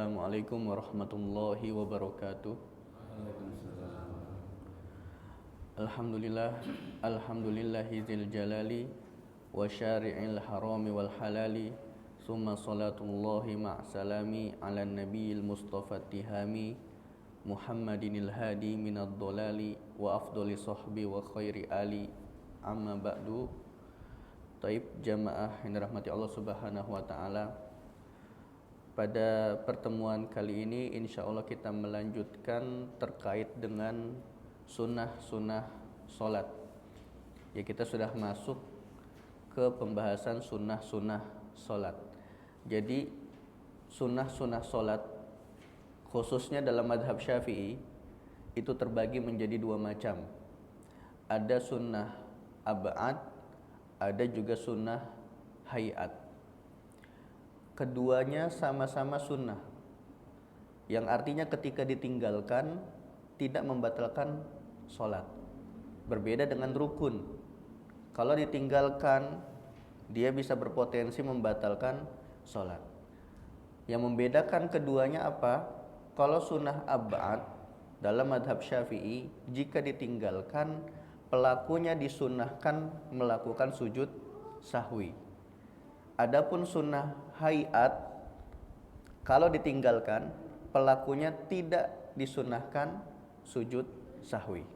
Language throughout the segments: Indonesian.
Assalamualaikum warahmatullahi wabarakatuh. Alhamdulillah, alhamdulillahizil jalali wa syari'il harami wal halali. Summa salatullahi ma'salami ala nabiyil mustafa tihami Muhammadinil hadi minad dolali wa afdoli sahbi wa khairi ali. Amma ba'du. Taib jamaah yang dirahmati Allah subhanahu wa ta'ala, pada pertemuan kali ini insya Allah kita melanjutkan terkait dengan sunnah-sunnah solat. Ya, kita sudah masuk ke pembahasan sunnah-sunnah solat. Jadi sunnah-sunnah solat khususnya dalam madhab Syafi'i itu terbagi menjadi dua macam. Ada sunnah ab'ad, ada juga sunnah hayat. Keduanya sama-sama sunnah, yang artinya ketika ditinggalkan tidak membatalkan sholat. Berbeda dengan rukun. Kalau ditinggalkan dia bisa berpotensi membatalkan sholat. Yang membedakan keduanya apa? Kalau sunnah ab'ad dalam madhab Syafi'i, jika ditinggalkan pelakunya disunnahkan melakukan sujud sahwi. Adapun sunnah hayat, kalau ditinggalkan pelakunya tidak disunnahkan sujud sahwi.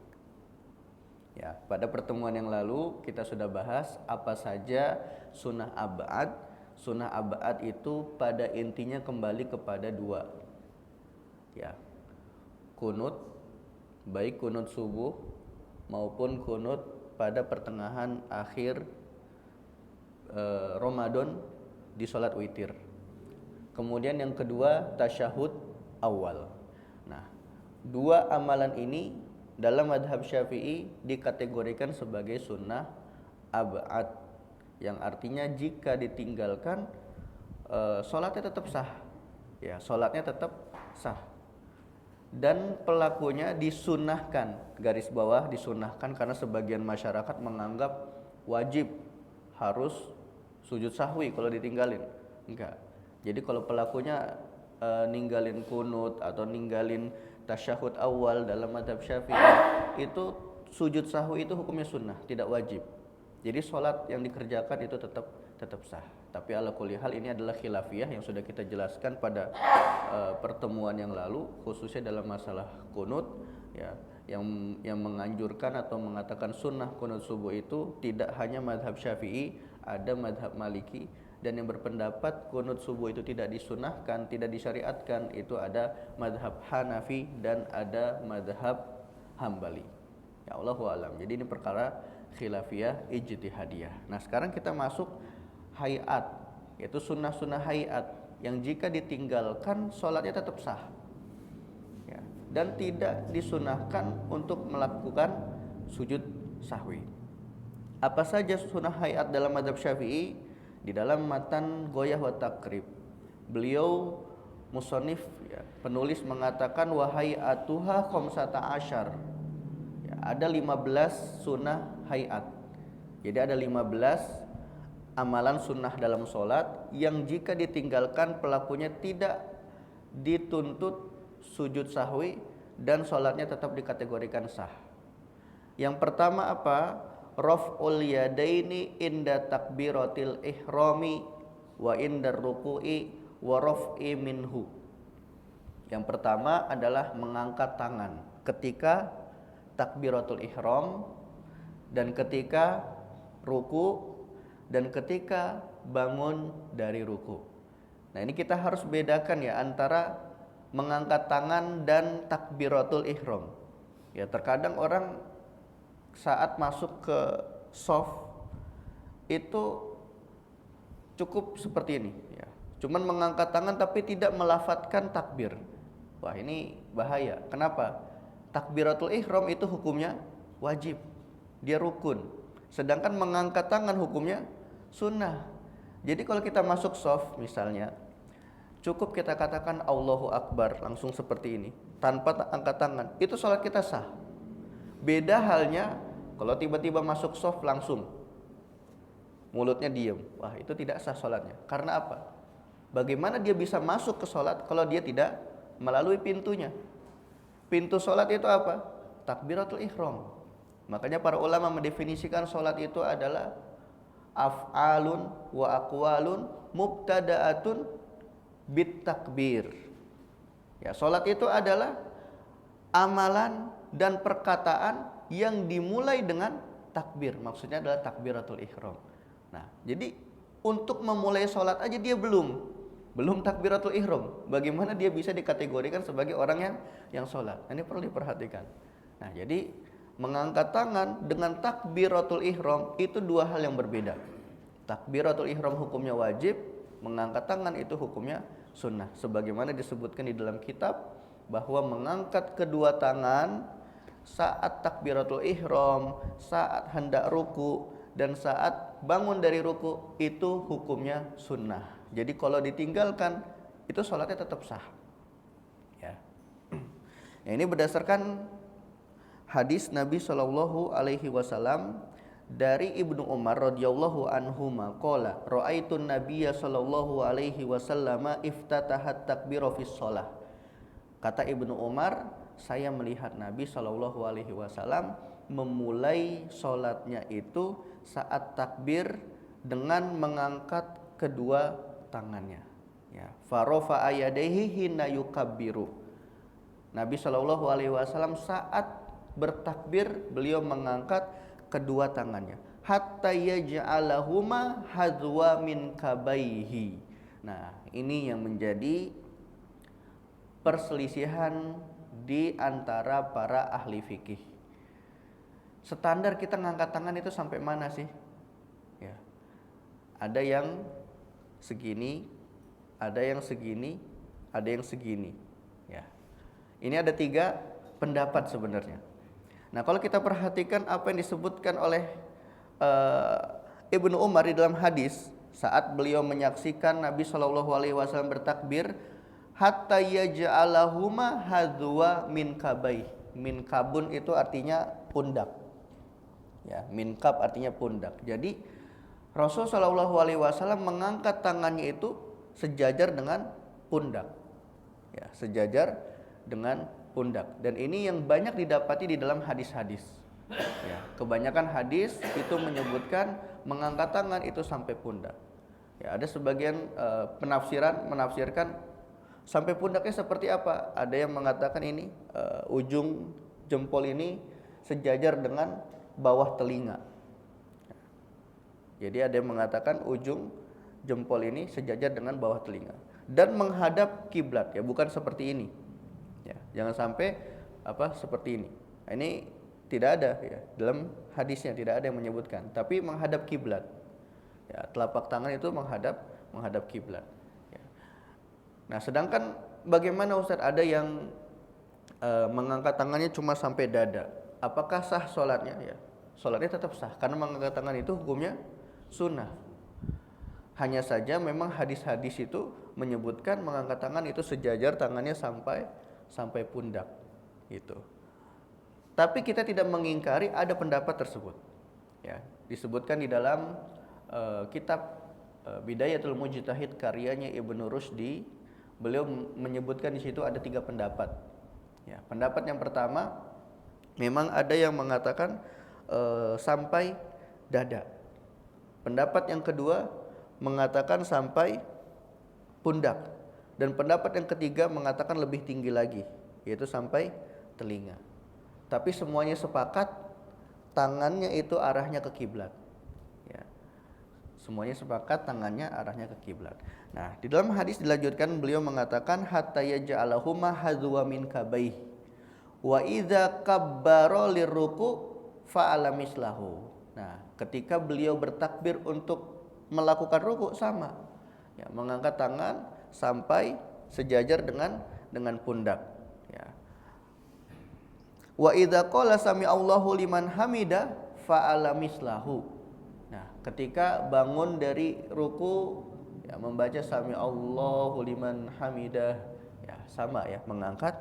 Ya, pada pertemuan yang lalu kita sudah bahas apa saja sunnah ab'ad. Sunnah ab'ad itu pada intinya kembali kepada dua. Ya, kunut, baik kunut subuh maupun kunut pada pertengahan akhir Ramadan di sholat witir. Kemudian yang kedua tasyahud awal. Nah, dua amalan ini dalam madhab Syafi'i dikategorikan sebagai sunnah ab'ad, yang artinya jika ditinggalkan sholatnya tetap sah. Ya, sholatnya tetap sah. Dan pelakunya disunnahkan, garis bawah disunnahkan, karena sebagian masyarakat menganggap wajib harus sujud sahwi kalau ditinggalin. Enggak. Jadi kalau pelakunya ninggalin kunut atau ninggalin tasyahud awal dalam madhab Syafi'i, itu sujud sahwi itu hukumnya sunnah, tidak wajib. Jadi sholat yang dikerjakan itu tetap sah. Tapi ala kulli hal ini adalah khilafiyah yang sudah kita jelaskan pada pertemuan yang lalu, khususnya dalam masalah kunut, ya, yang menganjurkan atau mengatakan sunnah kunut subuh itu tidak hanya madhab Syafi'i, ada madhab Maliki, dan yang berpendapat kunut subuh itu tidak disunnahkan, tidak disyariatkan, itu ada madhab Hanafi dan ada madhab Hambali. Ya, Allahu a'lam. Jadi ini perkara khilafiyah ijtihadiyah. Nah, sekarang kita masuk hayat, yaitu sunnah-sunnah hayat yang jika ditinggalkan sholatnya tetap sah, ya, dan tidak disunahkan untuk melakukan sujud sahwi. Apa saja sunnah hayat dalam madhab Syafi'i? Di dalam matan Ghoyah wa Takrib, beliau musonif, ya, penulis mengatakan wa hayatuha khamsata asyar. Ya, ada 15 sunnah hayat. Jadi ada 15 amalan sunnah dalam sholat yang jika ditinggalkan pelakunya tidak dituntut sujud sahwi dan sholatnya tetap dikategorikan sah. Yang pertama apa? Raf'ul yadaini inda takbiratil ihrami wa indar ruku'i wa raf'i minhu. Yang pertama adalah mengangkat tangan ketika takbiratul ihram dan ketika ruku dan ketika bangun dari ruku. Nah, ini kita harus bedakan ya antara mengangkat tangan dan takbiratul ihram. Ya, terkadang orang saat masuk ke shaf itu cukup seperti ini, ya, cuman mengangkat tangan tapi tidak melafadzkan takbir. Wah, ini bahaya. Kenapa? Takbiratul ihram itu hukumnya wajib, dia rukun, sedangkan mengangkat tangan hukumnya sunnah. Jadi kalau kita masuk shaf misalnya, cukup kita katakan Allahu Akbar langsung seperti ini tanpa angkat tangan, itu sholat kita sah. Beda halnya kalau tiba-tiba masuk shaf langsung mulutnya diem, wah itu tidak sah sholatnya. Karena apa? Bagaimana dia bisa masuk ke sholat kalau dia tidak melalui pintunya? Pintu sholat itu apa? Takbiratul ihram. Makanya para ulama mendefinisikan sholat itu adalah af'alun wa aqwalun mubtada'atun bit takbir. Ya, sholat itu adalah amalan dan perkataan yang dimulai dengan takbir. Maksudnya adalah takbiratul ihram. Nah, jadi untuk memulai sholat aja dia belum takbiratul ihram. Bagaimana dia bisa dikategorikan sebagai orang yang sholat? Nah, ini perlu diperhatikan. Nah, jadi mengangkat tangan dengan takbiratul ihram itu dua hal yang berbeda. Takbiratul ihram hukumnya wajib, mengangkat tangan itu hukumnya sunnah. Sebagaimana disebutkan di dalam kitab bahwa mengangkat kedua tangan saat takbiratul ihram, saat hendak ruku dan saat bangun dari ruku itu hukumnya sunnah. Jadi kalau ditinggalkan itu sholatnya tetap sah. Ya. Ya, ini berdasarkan hadis Nabi Shallallahu Alaihi Wasallam dari Ibnu Umar radhiyallahu anhuma qala ra'aitun nabiyya sallallahu alaihi wasallam iftatahat takbira fis shalah. Kata Ibnu Umar, saya melihat Nabi Shallallahu alaihi wasallam memulai sholatnya itu saat takbir dengan mengangkat kedua tangannya. Ya, farofa ayadaihi hina yukabbiru. Nabi Shallallahu alaihi wasallam saat bertakbir beliau mengangkat kedua tangannya hatta yaj'alahuma hadwa min kabaihi. Nah, ini yang menjadi perselisihan di antara para ahli fikih. Standar kita ngangkat tangan itu sampai mana sih? Ya. Ada yang segini, ada yang segini, ada yang segini. Ya. Ini ada 3 pendapat sebenarnya. Nah, kalau kita perhatikan apa yang disebutkan oleh Ibnu Umar di dalam hadis saat beliau menyaksikan Nabi Shallallahu Alaihi Wasallam bertakbir, hatta yaj'alahuma hadwa min kabai. Min kabun itu artinya pundak. Ya, min kab artinya pundak. Jadi Rasul Shallallahu Alaihi Wasallam mengangkat tangannya itu sejajar dengan pundak. Ya, sejajar dengan pundak. Dan ini yang banyak didapati di dalam hadis-hadis. Ya, kebanyakan hadis itu menyebutkan mengangkat tangan itu sampai pundak. Ya, ada sebagian menafsirkan sampai pundaknya seperti apa? Ada yang mengatakan ini ujung jempol ini sejajar dengan bawah telinga. Jadi ada yang mengatakan ujung jempol ini sejajar dengan bawah telinga dan menghadap kiblat, ya, bukan seperti ini. Ya, jangan sampai seperti ini. Nah, ini tidak ada, ya, dalam hadisnya tidak ada yang menyebutkan, tapi menghadap kiblat. Ya, telapak tangan itu menghadap kiblat. Nah, sedangkan bagaimana Ustaz, ada yang mengangkat tangannya cuma sampai dada. Apakah sah sholatnya? Ya, sholatnya tetap sah karena mengangkat tangan itu hukumnya sunnah. Hanya saja memang hadis-hadis itu menyebutkan mengangkat tangan itu sejajar tangannya sampai pundak gitu. Tapi kita tidak mengingkari ada pendapat tersebut. Ya, disebutkan di dalam kitab Bidayatul Mujtahid karyanya Ibnu Rushdi. Beliau menyebutkan di situ ada 3 pendapat. Ya, pendapat yang pertama, memang ada yang mengatakan sampai dada. Pendapat yang kedua mengatakan sampai pundak. Dan pendapat yang ketiga mengatakan lebih tinggi lagi, yaitu sampai telinga. Tapi semuanya sepakat tangannya itu arahnya ke kiblat. Ya. Semuanya sepakat tangannya arahnya ke kiblat. Nah, di dalam hadis dilanjutkan beliau mengatakan hatta yaj'alahuma hadwa min kabaih. Wa idza kabbara lirruku fa'ala mislahu. Nah, ketika beliau bertakbir untuk melakukan ruku sama. Ya, mengangkat tangan sampai sejajar dengan pundak. Ya. Wa idza qala sami Allahu liman hamida fa'ala mislahu. Nah, ketika bangun dari ruku, ya, membaca sami Allahu liman hamidah, ya, sama, ya, mengangkat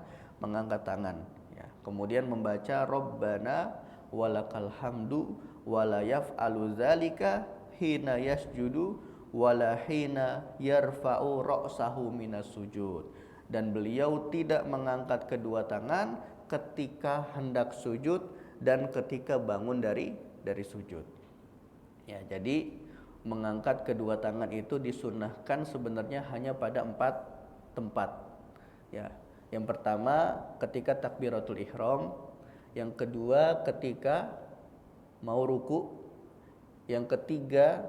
tangan, ya. Kemudian membaca Rabbana walakal hamdu wala yaf'alu dzalika hina yasjudu wala hina yarfa'u ra'sahu minas sujud, dan beliau tidak mengangkat kedua tangan ketika hendak sujud dan ketika bangun dari sujud. Ya, jadi mengangkat kedua tangan itu disunnahkan sebenarnya hanya pada 4 tempat. Ya, yang pertama ketika takbiratul ihram, yang kedua ketika mau ruku, yang ketiga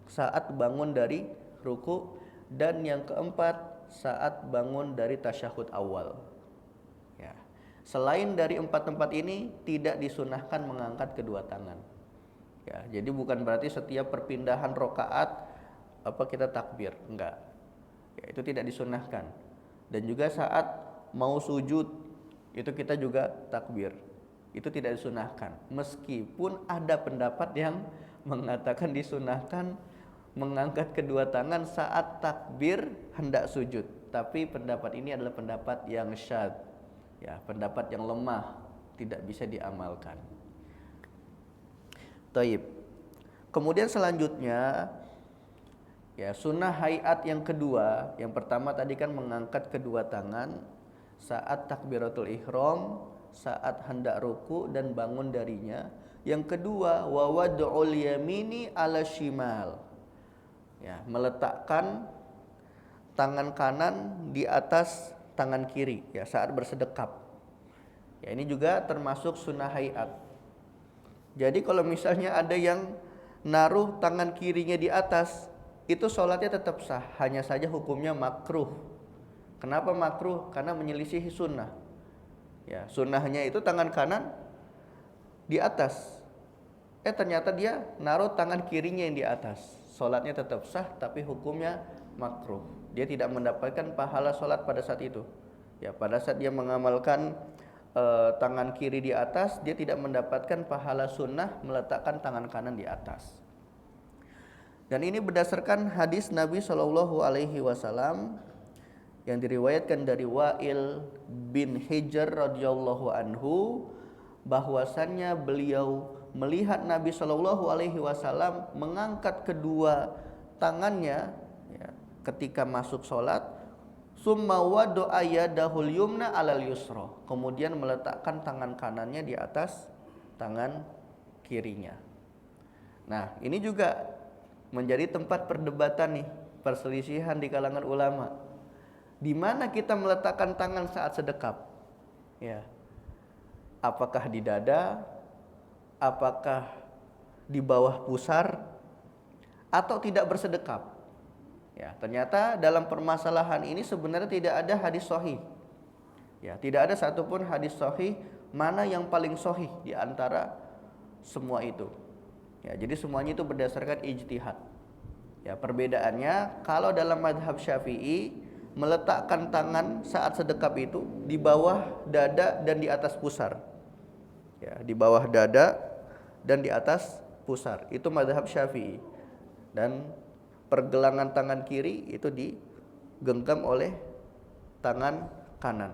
saat bangun dari ruku, dan yang keempat saat bangun dari tasyahud awal. Ya. Selain dari 4 tempat ini tidak disunahkan mengangkat kedua tangan. Ya, jadi bukan berarti setiap perpindahan rokaat kita takbir, enggak. Ya, itu tidak disunahkan. Dan juga saat mau sujud itu kita juga takbir. Itu tidak disunahkan. Meskipun ada pendapat yang mengatakan disunahkan mengangkat kedua tangan saat takbir hendak sujud, tapi pendapat ini adalah pendapat yang syadz, ya, pendapat yang lemah, tidak bisa diamalkan. Taib. Kemudian selanjutnya, ya, sunnah hayat yang kedua, yang pertama tadi kan mengangkat kedua tangan saat takbiratul ihram, saat hendak ruku dan bangun darinya. Yang kedua, wa wad'ul yamini 'ala shimal. Ya, meletakkan tangan kanan di atas tangan kiri, ya, saat bersedekap. Ya, ini juga termasuk sunnah hayat. Jadi kalau misalnya ada yang naruh tangan kirinya di atas, itu sholatnya tetap sah, hanya saja hukumnya makruh. Kenapa makruh? Karena menyelisihi sunnah. Ya, sunnahnya itu tangan kanan di atas. Ternyata dia naruh tangan kirinya yang di atas. Sholatnya tetap sah, tapi hukumnya makruh. Dia tidak mendapatkan pahala sholat pada saat itu. Ya, pada saat dia mengamalkan tangan kiri di atas, dia tidak mendapatkan pahala sunnah meletakkan tangan kanan di atas. Dan ini berdasarkan hadis Nabi Shallallahu Alaihi Wasallam yang diriwayatkan dari Wa'il bin Hijr radhiyallahu anhu, bahwasannya beliau melihat Nabi Shallallahu Alaihi Wasallam mengangkat kedua tangannya, ya, ketika masuk sholat. Summa wada'a yadahul yumna 'alal yusra, kemudian meletakkan tangan kanannya di atas tangan kirinya. Nah, ini juga menjadi tempat perdebatan nih, perselisihan di kalangan ulama. Di mana kita meletakkan tangan saat sedekap? Ya. Apakah di dada? Apakah di bawah pusar? Atau tidak bersedekap? Ya, ternyata dalam permasalahan ini sebenarnya tidak ada hadis sahih. Ya, tidak ada satupun hadis sahih mana yang paling sahih di antara semua itu. Ya, jadi semuanya itu berdasarkan ijtihad. Ya, perbedaannya kalau dalam mazhab Syafi'i meletakkan tangan saat sedekap itu di bawah dada dan di atas pusar. Ya, di bawah dada dan di atas pusar. Itu mazhab Syafi'i. Dan pergelangan tangan kiri itu digenggam oleh tangan kanan.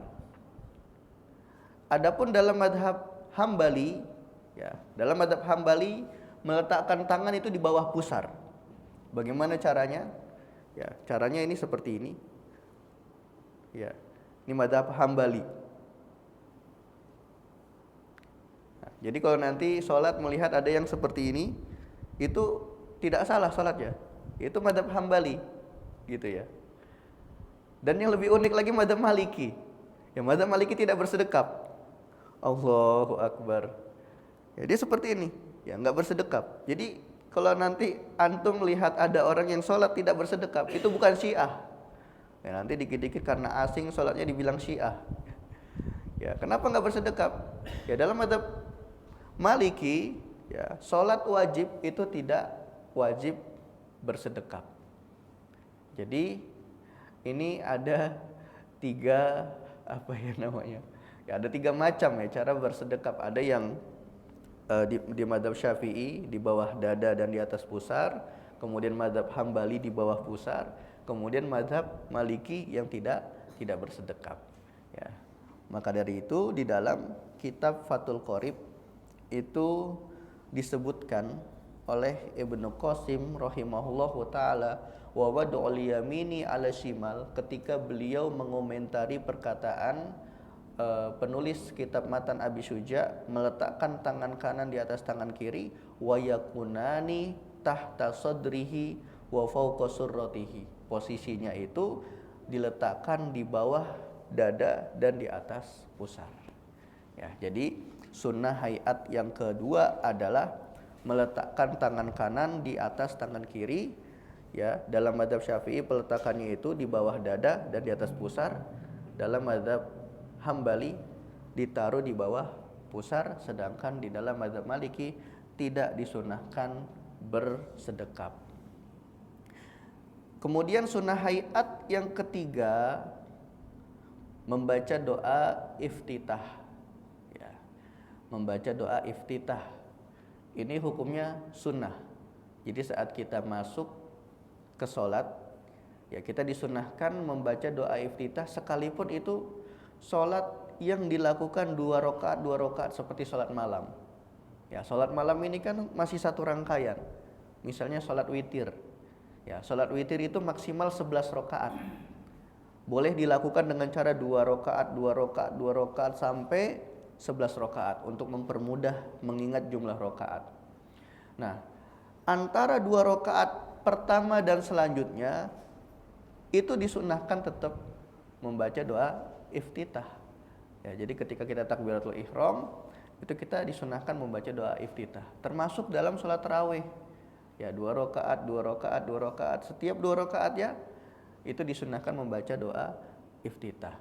Adapun dalam mazhab Hambali, ya, dalam mazhab Hambali meletakkan tangan itu di bawah pusar. Bagaimana caranya? Ya, caranya ini seperti ini. Ya, ini mazhab Hambali. Nah, jadi kalau nanti sholat melihat ada yang seperti ini, itu tidak salah sholatnya. Itu mazhab Hambali, gitu ya. Dan yang lebih unik lagi mazhab Maliki. Ya, mazhab Maliki tidak bersedekap. Allahu Akbar. Ya, dia seperti ini, ya, nggak bersedekap. Jadi kalau nanti antum lihat ada orang yang sholat tidak bersedekap, itu bukan Syiah. Ya, nanti dikit-dikit karena asing sholatnya dibilang Syiah. Ya, kenapa nggak bersedekap? Ya, dalam mazhab Maliki, ya, sholat wajib itu tidak wajib bersedekap. Jadi ini ada tiga Ya, ada 3 macam ya cara bersedekap. Ada yang di mazhab Syafi'i di bawah dada dan di atas pusar, kemudian mazhab Hambali di bawah pusar, kemudian mazhab Maliki yang tidak bersedekap. Ya. Maka dari itu di dalam kitab Fathul Qorib itu disebutkan, oleh Ibnu Qasim rahimahullahu taala, wa wad'ul yamini ala shimal, ketika beliau mengomentari perkataan penulis kitab Matan Abi Syuja, meletakkan tangan kanan di atas tangan kiri, wa yakunani tahta sadrihi wa fawqa surratihi, posisinya itu diletakkan di bawah dada dan di atas pusar. Ya, jadi sunnah hayat yang kedua adalah meletakkan tangan kanan di atas tangan kiri. Ya, dalam mazhab Syafi'i peletakannya itu di bawah dada dan di atas pusar. Dalam mazhab Hambali ditaruh di bawah pusar, sedangkan di dalam mazhab Maliki tidak disunahkan bersedekap. Kemudian sunnah hayat yang ketiga, membaca doa iftitah. Ya, membaca doa iftitah ini hukumnya sunnah. Jadi saat kita masuk ke sholat, ya kita disunahkan membaca doa iftitah, sekalipun itu sholat yang dilakukan 2 rakaat seperti sholat malam. Ya, sholat malam ini kan masih satu rangkaian. Misalnya sholat witir. Ya, sholat witir itu maksimal 11 rakaat. Boleh dilakukan dengan cara 2 rakaat sampai 11 rakaat untuk mempermudah mengingat jumlah rakaat. Nah, antara 2 rakaat pertama dan selanjutnya itu disunahkan tetap membaca doa iftitah. Ya, jadi ketika kita takbiratul ihram itu kita disunahkan membaca doa iftitah, termasuk dalam sholat tarawih. Ya, 2 rakaat, setiap 2 rakaat ya itu disunahkan membaca doa iftitah.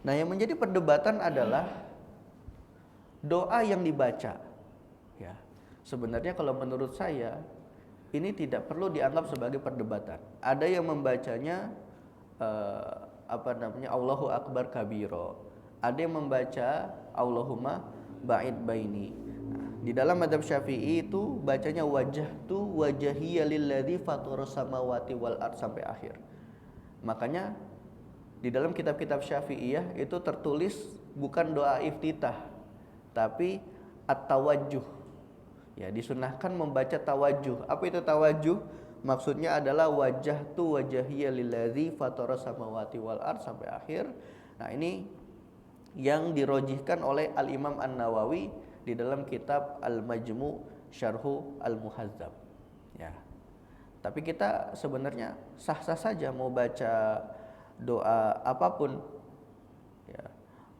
Nah, yang menjadi perdebatan adalah doa yang dibaca. Ya, sebenarnya kalau menurut saya ini tidak perlu dianggap sebagai perdebatan. Ada yang membacanya Allahu Akbar kabiro. Ada yang membaca Allahumma ba'id baini. Nah, di dalam mazhab Syafi'i itu bacanya wajjahtu wajhiya lilladzi fataras samawati wal ard sampai akhir. Makanya di dalam kitab-kitab Syafi'iyah itu tertulis bukan doa iftitah, tapi at-tawajjuh. Ya, disunahkan membaca tawajjuh. Apa itu tawajjuh? Maksudnya adalah wajjahtu wajhiya lilladzi fataras samawati wal ard sampai akhir. Nah, ini yang dirojihkan oleh Al-Imam An-Nawawi di dalam kitab Al-Majmu' Syarhu Al-Muhazzab. Ya. Tapi kita sebenarnya sah-sah saja mau baca doa apapun. Ya.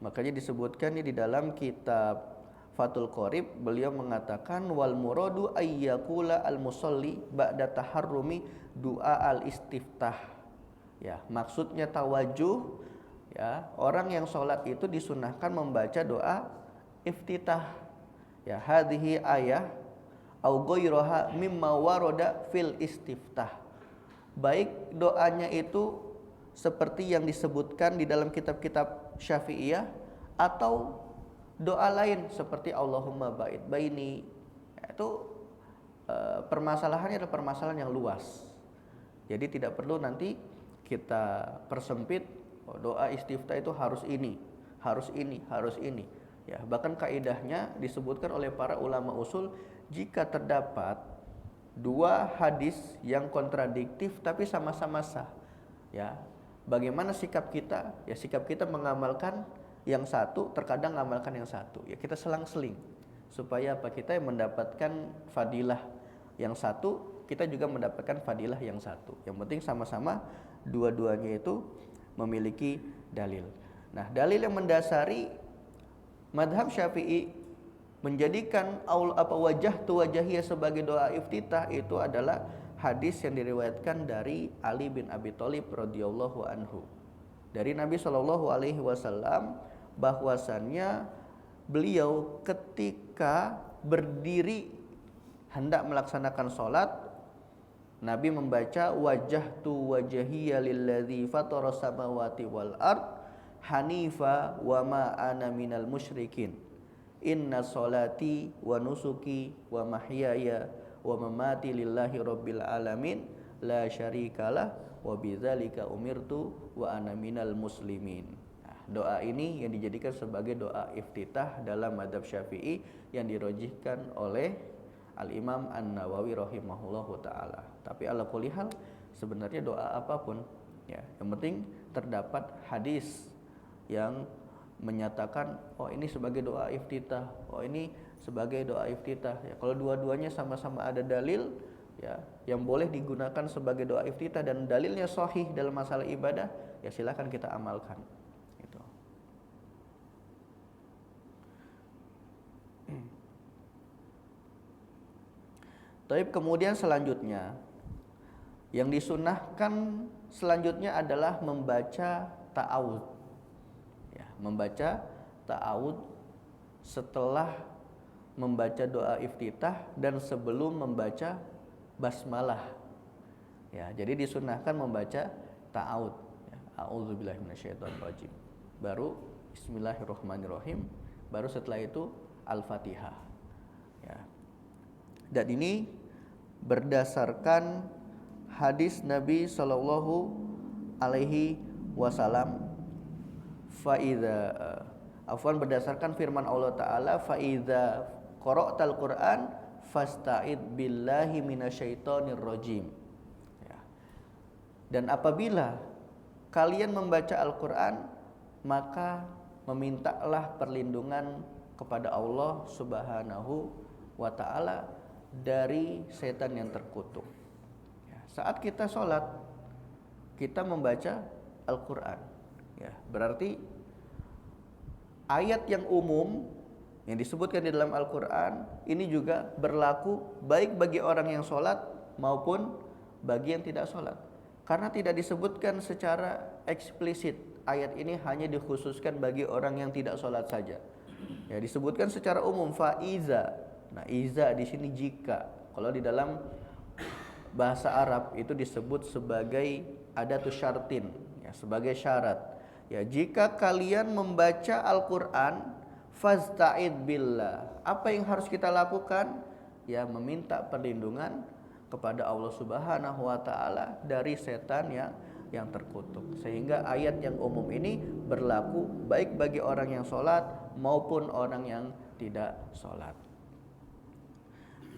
Makanya disebutkan di dalam kitab Fathul Qorib, beliau mengatakan wal muradu ayyakula al-musalli ba'da taharrumi doa al-istiftah. Ya, maksudnya tawajuh. Ya, orang yang sholat itu disunahkan membaca doa iftitah. Ya, hadhihi ayah au ghayraha mimma warada fil istiftah. Baik doanya itu seperti yang disebutkan di dalam kitab-kitab Syafi'iyah atau doa lain seperti Allahumma ba'id baini. Itu permasalahannya adalah permasalahan yang luas. Jadi tidak perlu nanti kita persempit. Doa istiftah itu harus ini. Ya, bahkan kaidahnya disebutkan oleh para ulama usul, jika terdapat 2 hadis yang kontradiktif tapi sama-sama sah. Ya, bagaimana sikap kita? Ya, sikap kita mengamalkan yang satu, terkadang mengamalkan yang satu. Ya, kita selang-seling supaya apa? Kita yang mendapatkan fadilah yang satu, kita juga mendapatkan fadilah yang satu. Yang penting sama-sama dua-duanya itu memiliki dalil. Nah, dalil yang mendasari madhab Syafi'i menjadikan wajjahtu wajhiyya sebagai doa iftitah itu adalah hadis yang diriwayatkan dari Ali bin Abi Thalib radhiyallahu anhu. Dari Nabi Shallallahu alaihi wasallam bahwasannya beliau ketika berdiri hendak melaksanakan sholat, Nabi membaca wajjahtu wajhiya lilladzi fataras samawati wal ard hanifa wa ma ana minal musyrikin. Inna sholati wa nusuki wa mahyaya wa mamati lillahi rabbil alamin la syarikalah wa bidzalika umirtu wa ana minal muslimin. Nah, doa ini yang dijadikan sebagai doa iftitah dalam mazhab Syafi'i yang dirojihkan oleh Al-Imam An-Nawawi rahimahullahu taala. Tapi ala kulli hal sebenarnya doa apapun ya, yang penting terdapat hadis yang menyatakan oh ini sebagai doa iftitah, oh ini sebagai doa iftitah ya. Kalau dua-duanya sama-sama ada dalil ya yang boleh digunakan sebagai doa iftitah dan dalilnya sahih dalam masalah ibadah, ya silakan kita amalkan gitu. Tapi kemudian selanjutnya yang disunahkan selanjutnya adalah membaca ta'awudz. Ya, membaca ta'awudz setelah membaca doa iftitah dan sebelum membaca basmalah. Ya, jadi disunahkan membaca ta'awudz. Ya, a'udzubillahi minasyaitonirrajim. Baru bismillahirrahmanirrahim, baru setelah itu Al-Fatihah. Ya. Dan ini berdasarkan hadis Nabi Shallallahu alaihi wasallam berdasarkan firman Allah taala faidza qara'tal Qur'an fasta'id billahi minasyaitonir rajim. Ya. Dan apabila kalian membaca Al-Qur'an, maka memintalah perlindungan kepada Allah Subhanahu wa taala dari setan yang terkutuk. Ya, saat kita sholat, kita membaca Al-Quran. Ya, berarti ayat yang umum yang disebutkan di dalam Al-Quran ini juga berlaku baik bagi orang yang sholat maupun bagi yang tidak sholat. Karena tidak disebutkan secara eksplisit, ayat ini hanya dikhususkan bagi orang yang tidak sholat saja. Ya, disebutkan secara umum faiza. Nah, iza di sini jika. Kalau di dalam bahasa Arab itu disebut sebagai adatus syartin, ya, sebagai syarat. Ya, jika kalian membaca Al-Qur'an, fasta'id billah. Apa yang harus kita lakukan? Ya, meminta perlindungan kepada Allah Subhanahu wa taala dari setan yang terkutuk. Sehingga ayat yang umum ini berlaku baik bagi orang yang sholat maupun orang yang tidak sholat.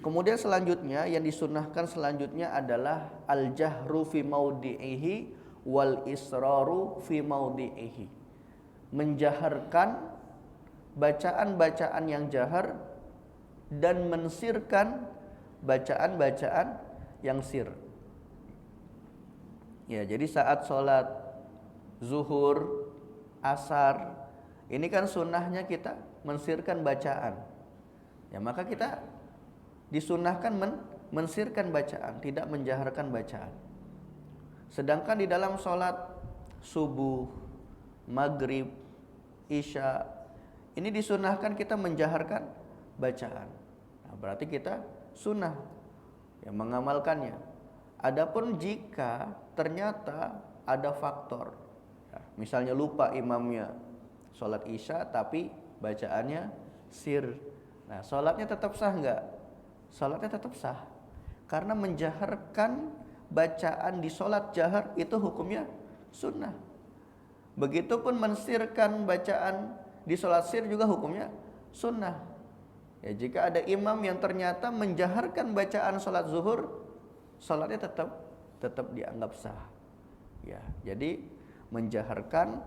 Kemudian selanjutnya yang disunahkan selanjutnya adalah al-jahru fi maudhi'ihi wal israru fi maudhi'ihi. Menjaharkan bacaan-bacaan yang jahar dan mensirkan bacaan-bacaan yang sir. Ya, jadi saat sholat zuhur, asar, ini kan sunnahnya kita mensirkan bacaan. Ya, maka kita disunahkan mensirkan bacaan, tidak menjaharkan bacaan. Sedangkan di dalam sholat subuh, maghrib, isya, ini disunahkan kita menjaharkan bacaan. Nah, berarti kita sunnah yang mengamalkannya. Adapun jika ternyata ada faktor, ya, misalnya lupa imamnya sholat isya tapi bacaannya sir, nah sholatnya tetap sah enggak? Sholatnya tetap sah, karena menjaharkan bacaan di sholat jahar itu hukumnya sunnah. Begitupun mensirkan bacaan di sholat sir juga hukumnya sunnah. Ya, jika ada imam yang ternyata menjaharkan bacaan sholat zuhur, sholatnya tetap dianggap sah. Ya, jadi menjaharkan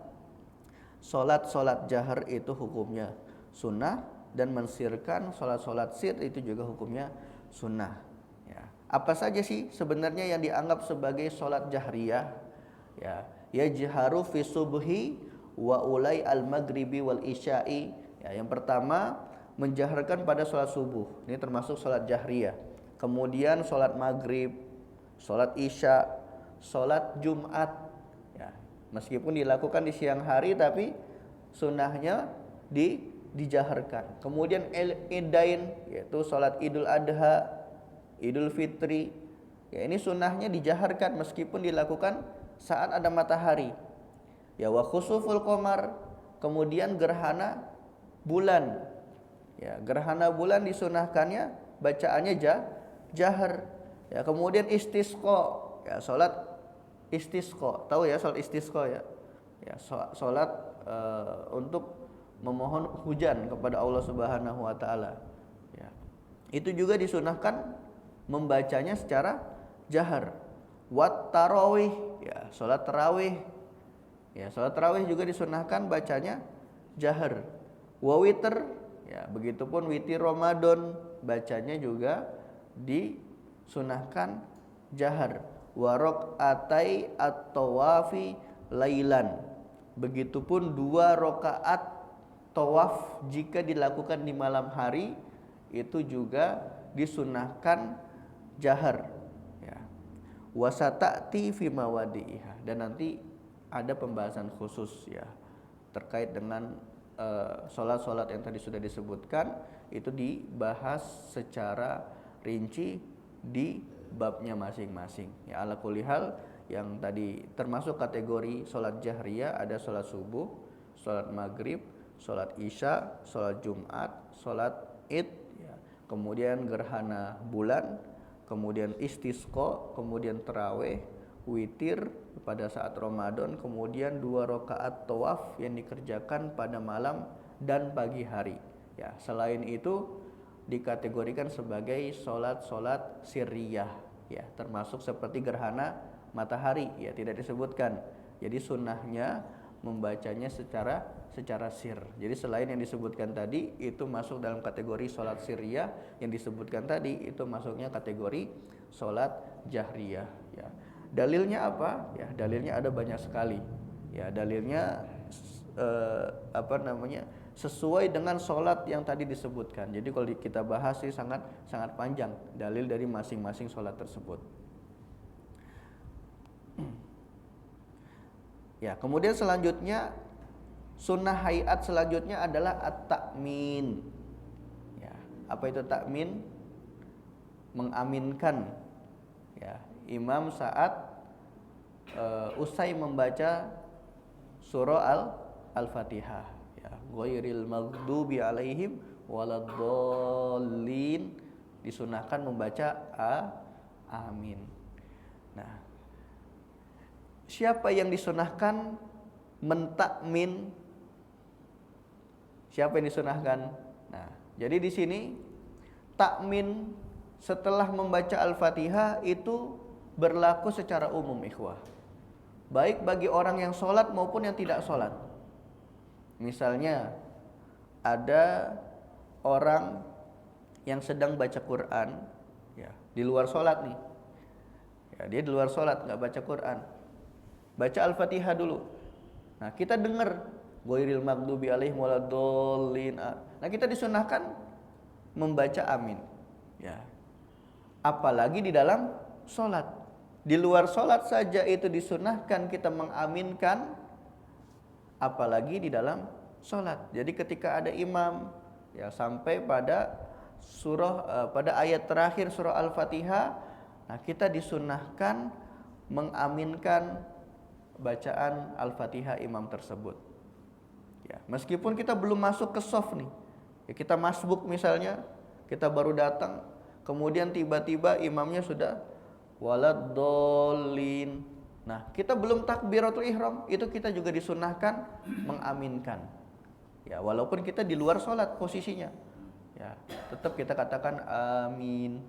sholat jahar itu hukumnya sunnah, dan mensirkan sholat sir itu juga hukumnya sunnah. Ya. Apa saja sih sebenarnya yang dianggap sebagai sholat jahriyah? Ya, yajharu fi subhi wa ulai al maghribi wal isya'i. Ya, yang pertama menjaharkan pada sholat subuh, ini termasuk sholat jahriyah. Kemudian sholat maghrib, sholat isya, sholat Jumat. Ya, meskipun dilakukan di siang hari, tapi sunnahnya dijaharkan. Kemudian idain, yaitu sholat Idul Adha, Idul Fitri, ya ini sunnahnya dijaharkan meskipun dilakukan saat ada matahari. Ya, wa khusuful qamar, kemudian gerhana bulan. Ya, gerhana bulan disunahkannya bacaannya jahar. Ya, kemudian istisqa, ya sholat istisqa, tahu ya sholat istisqa ya? Ya, sholat untuk memohon hujan kepada Allah Subhanahu wa taala. Ya. itu juga disunahkan membacanya secara jahar. Wat tarawih, ya salat tarawih. Ya, salat tarawih juga disunahkan bacanya jahar. Wa witr, ya begitupun witir Ramadan bacanya juga disunahkan jahar. Wa raqatai at-tawafi lailan. Begitupun 2 rakaat tawaf jika dilakukan di malam hari itu juga disunahkan jahar, ya. Wasatati fi mawadi'iha, dan nanti ada pembahasan khusus ya terkait dengan sholat-sholat yang tadi sudah disebutkan, itu dibahas secara rinci di babnya masing-masing. Ya, ala kulli hal yang tadi termasuk kategori sholat jahriyah ada sholat subuh, sholat maghrib, sholat isya, sholat jumat, sholat id, ya. Kemudian gerhana bulan, kemudian istisqa, kemudian tarawih, witir pada saat Ramadan, kemudian 2 rakaat tawaf yang dikerjakan pada malam dan pagi hari. Ya, selain itu dikategorikan sebagai sholat-sholat sirriyah, ya, termasuk seperti gerhana matahari, ya tidak disebutkan. Jadi sunnahnya membacanya secara sir. Jadi selain yang disebutkan tadi itu masuk dalam kategori sholat sirriyah, yang disebutkan tadi itu masuknya kategori sholat jahriyah, ya. Dalilnya apa? Ya, dalilnya ada banyak sekali. Ya, dalilnya sesuai dengan sholat yang tadi disebutkan. Jadi kalau kita bahas sih sangat panjang dalil dari masing-masing sholat tersebut. Ya, kemudian selanjutnya sunnah hayat selanjutnya adalah at-ta'min. Ya, apa itu ta'min? Mengaminkan. Ya, imam saat usai membaca surah Al-Fatihah, ya, ghairil maghdubi alaihim waladdallin, disunahkan membaca amin. Nah, siapa yang disunahkan mentakmin? Siapa yang disunahkan? Nah, jadi di sini takmin setelah membaca Al-Fatihah itu berlaku secara umum, ikhwah. Baik bagi orang yang sholat maupun yang tidak sholat. Misalnya ada orang yang sedang baca Quran, ya, di luar sholat nih. Ya, dia di luar sholat nggak baca Quran, baca Al-Fatihah dulu. Nah, kita dengar ghairil maghdubi alaihim waladdallin. Nah, kita disunahkan membaca amin. Ya. Apalagi di dalam sholat. Di luar sholat saja itu disunahkan kita mengaminkan, apalagi di dalam sholat. Jadi ketika ada imam, ya, sampai pada pada ayat terakhir surah Al-Fatihah, nah kita disunahkan mengaminkan bacaan Al-Fatihah imam tersebut. Ya, meskipun kita belum masuk ke shaf nih, ya, kita masbuk misalnya, kita baru datang, kemudian tiba-tiba imamnya sudah waladdallin. Nah, kita belum takbiratul ihram, itu kita juga disunahkan mengaminkan. Ya, walaupun kita di luar sholat posisinya, ya, tetap kita katakan amin.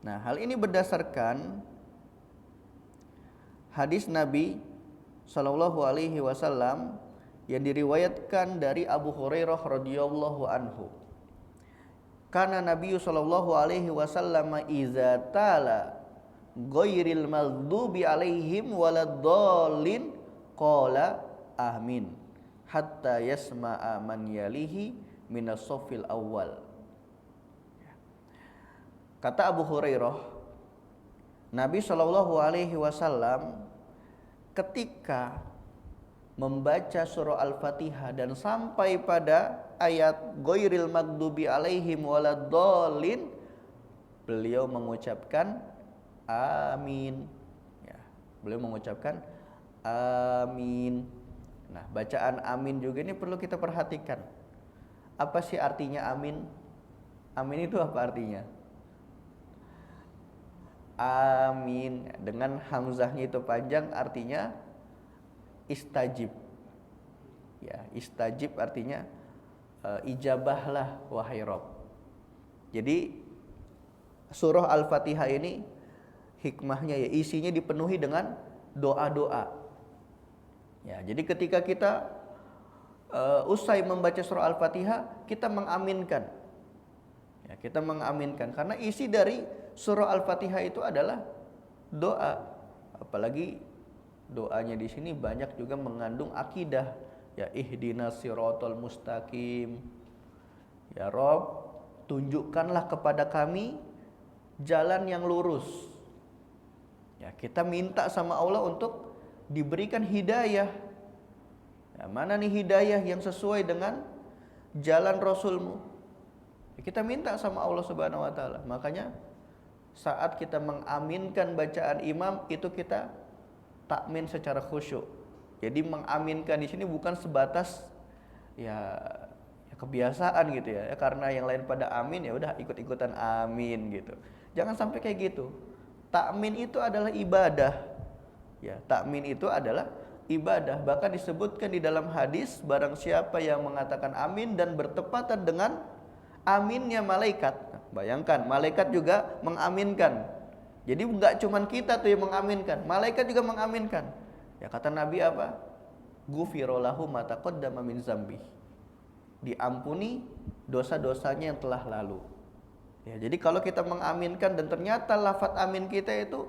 Nah, hal ini berdasarkan hadis Nabi Shallallahu Alaihi Wasallam yang diriwayatkan dari Abu Hurairah radhiyallahu anhu. Karena Nabi Shallallahu Alaihi Wasallam iza tala ghairil maghdubi alaihim waladdallin qala amin hatta yasma'a man yalihi minas safil awal. Kata Abu Hurairah, Nabi Shallallahu Alaihi Wasallam ketika membaca surah Al-Fatihah dan sampai pada ayat ghairil maghdubi alaihim waladdallin, beliau mengucapkan amin. Ya, beliau mengucapkan amin. Nah, bacaan amin juga ini perlu kita perhatikan. Apa sih artinya amin? Amin itu apa artinya? Amin dengan hamzahnya itu panjang, artinya istajib. Ya, istajib artinya ijabahlah wahai Rob. Jadi surah Al-Fatihah ini hikmahnya ya isinya dipenuhi dengan doa-doa. Ya, jadi ketika kita usai membaca surah Al-Fatihah, kita mengaminkan. Ya, kita mengaminkan karena isi dari surah Al-Fatihah itu adalah doa. Apalagi doanya di sini banyak juga mengandung akidah. Ya ihdinas siratal mustaqim. Ya Rob, tunjukkanlah kepada kami jalan yang lurus. Ya, kita minta sama Allah untuk diberikan hidayah. Ya, mana nih hidayah yang sesuai dengan jalan Rasulmu? Ya, kita minta sama Allah Subhanahu wa taala. Makanya saat kita mengaminkan bacaan imam itu kita takmin secara khusyuk. Jadi mengaminkan di sini bukan sebatas ya kebiasaan gitu ya. Karena yang lain pada amin ya udah ikut-ikutan amin gitu. Jangan sampai kayak gitu. Takmin itu adalah ibadah. Ya, takmin itu adalah ibadah. Bahkan disebutkan di dalam hadis, barang siapa yang mengatakan amin dan bertepatan dengan aminnya malaikat. Nah, bayangkan, malaikat juga mengaminkan. Jadi enggak cuman kita tuh yang mengaminkan, malaikat juga mengaminkan. Ya kata Nabi apa? Ghufira lahu ma taqaddama min dzambi. Diampuni dosa-dosanya yang telah lalu. Ya, jadi kalau kita mengaminkan dan ternyata lafaz amin kita itu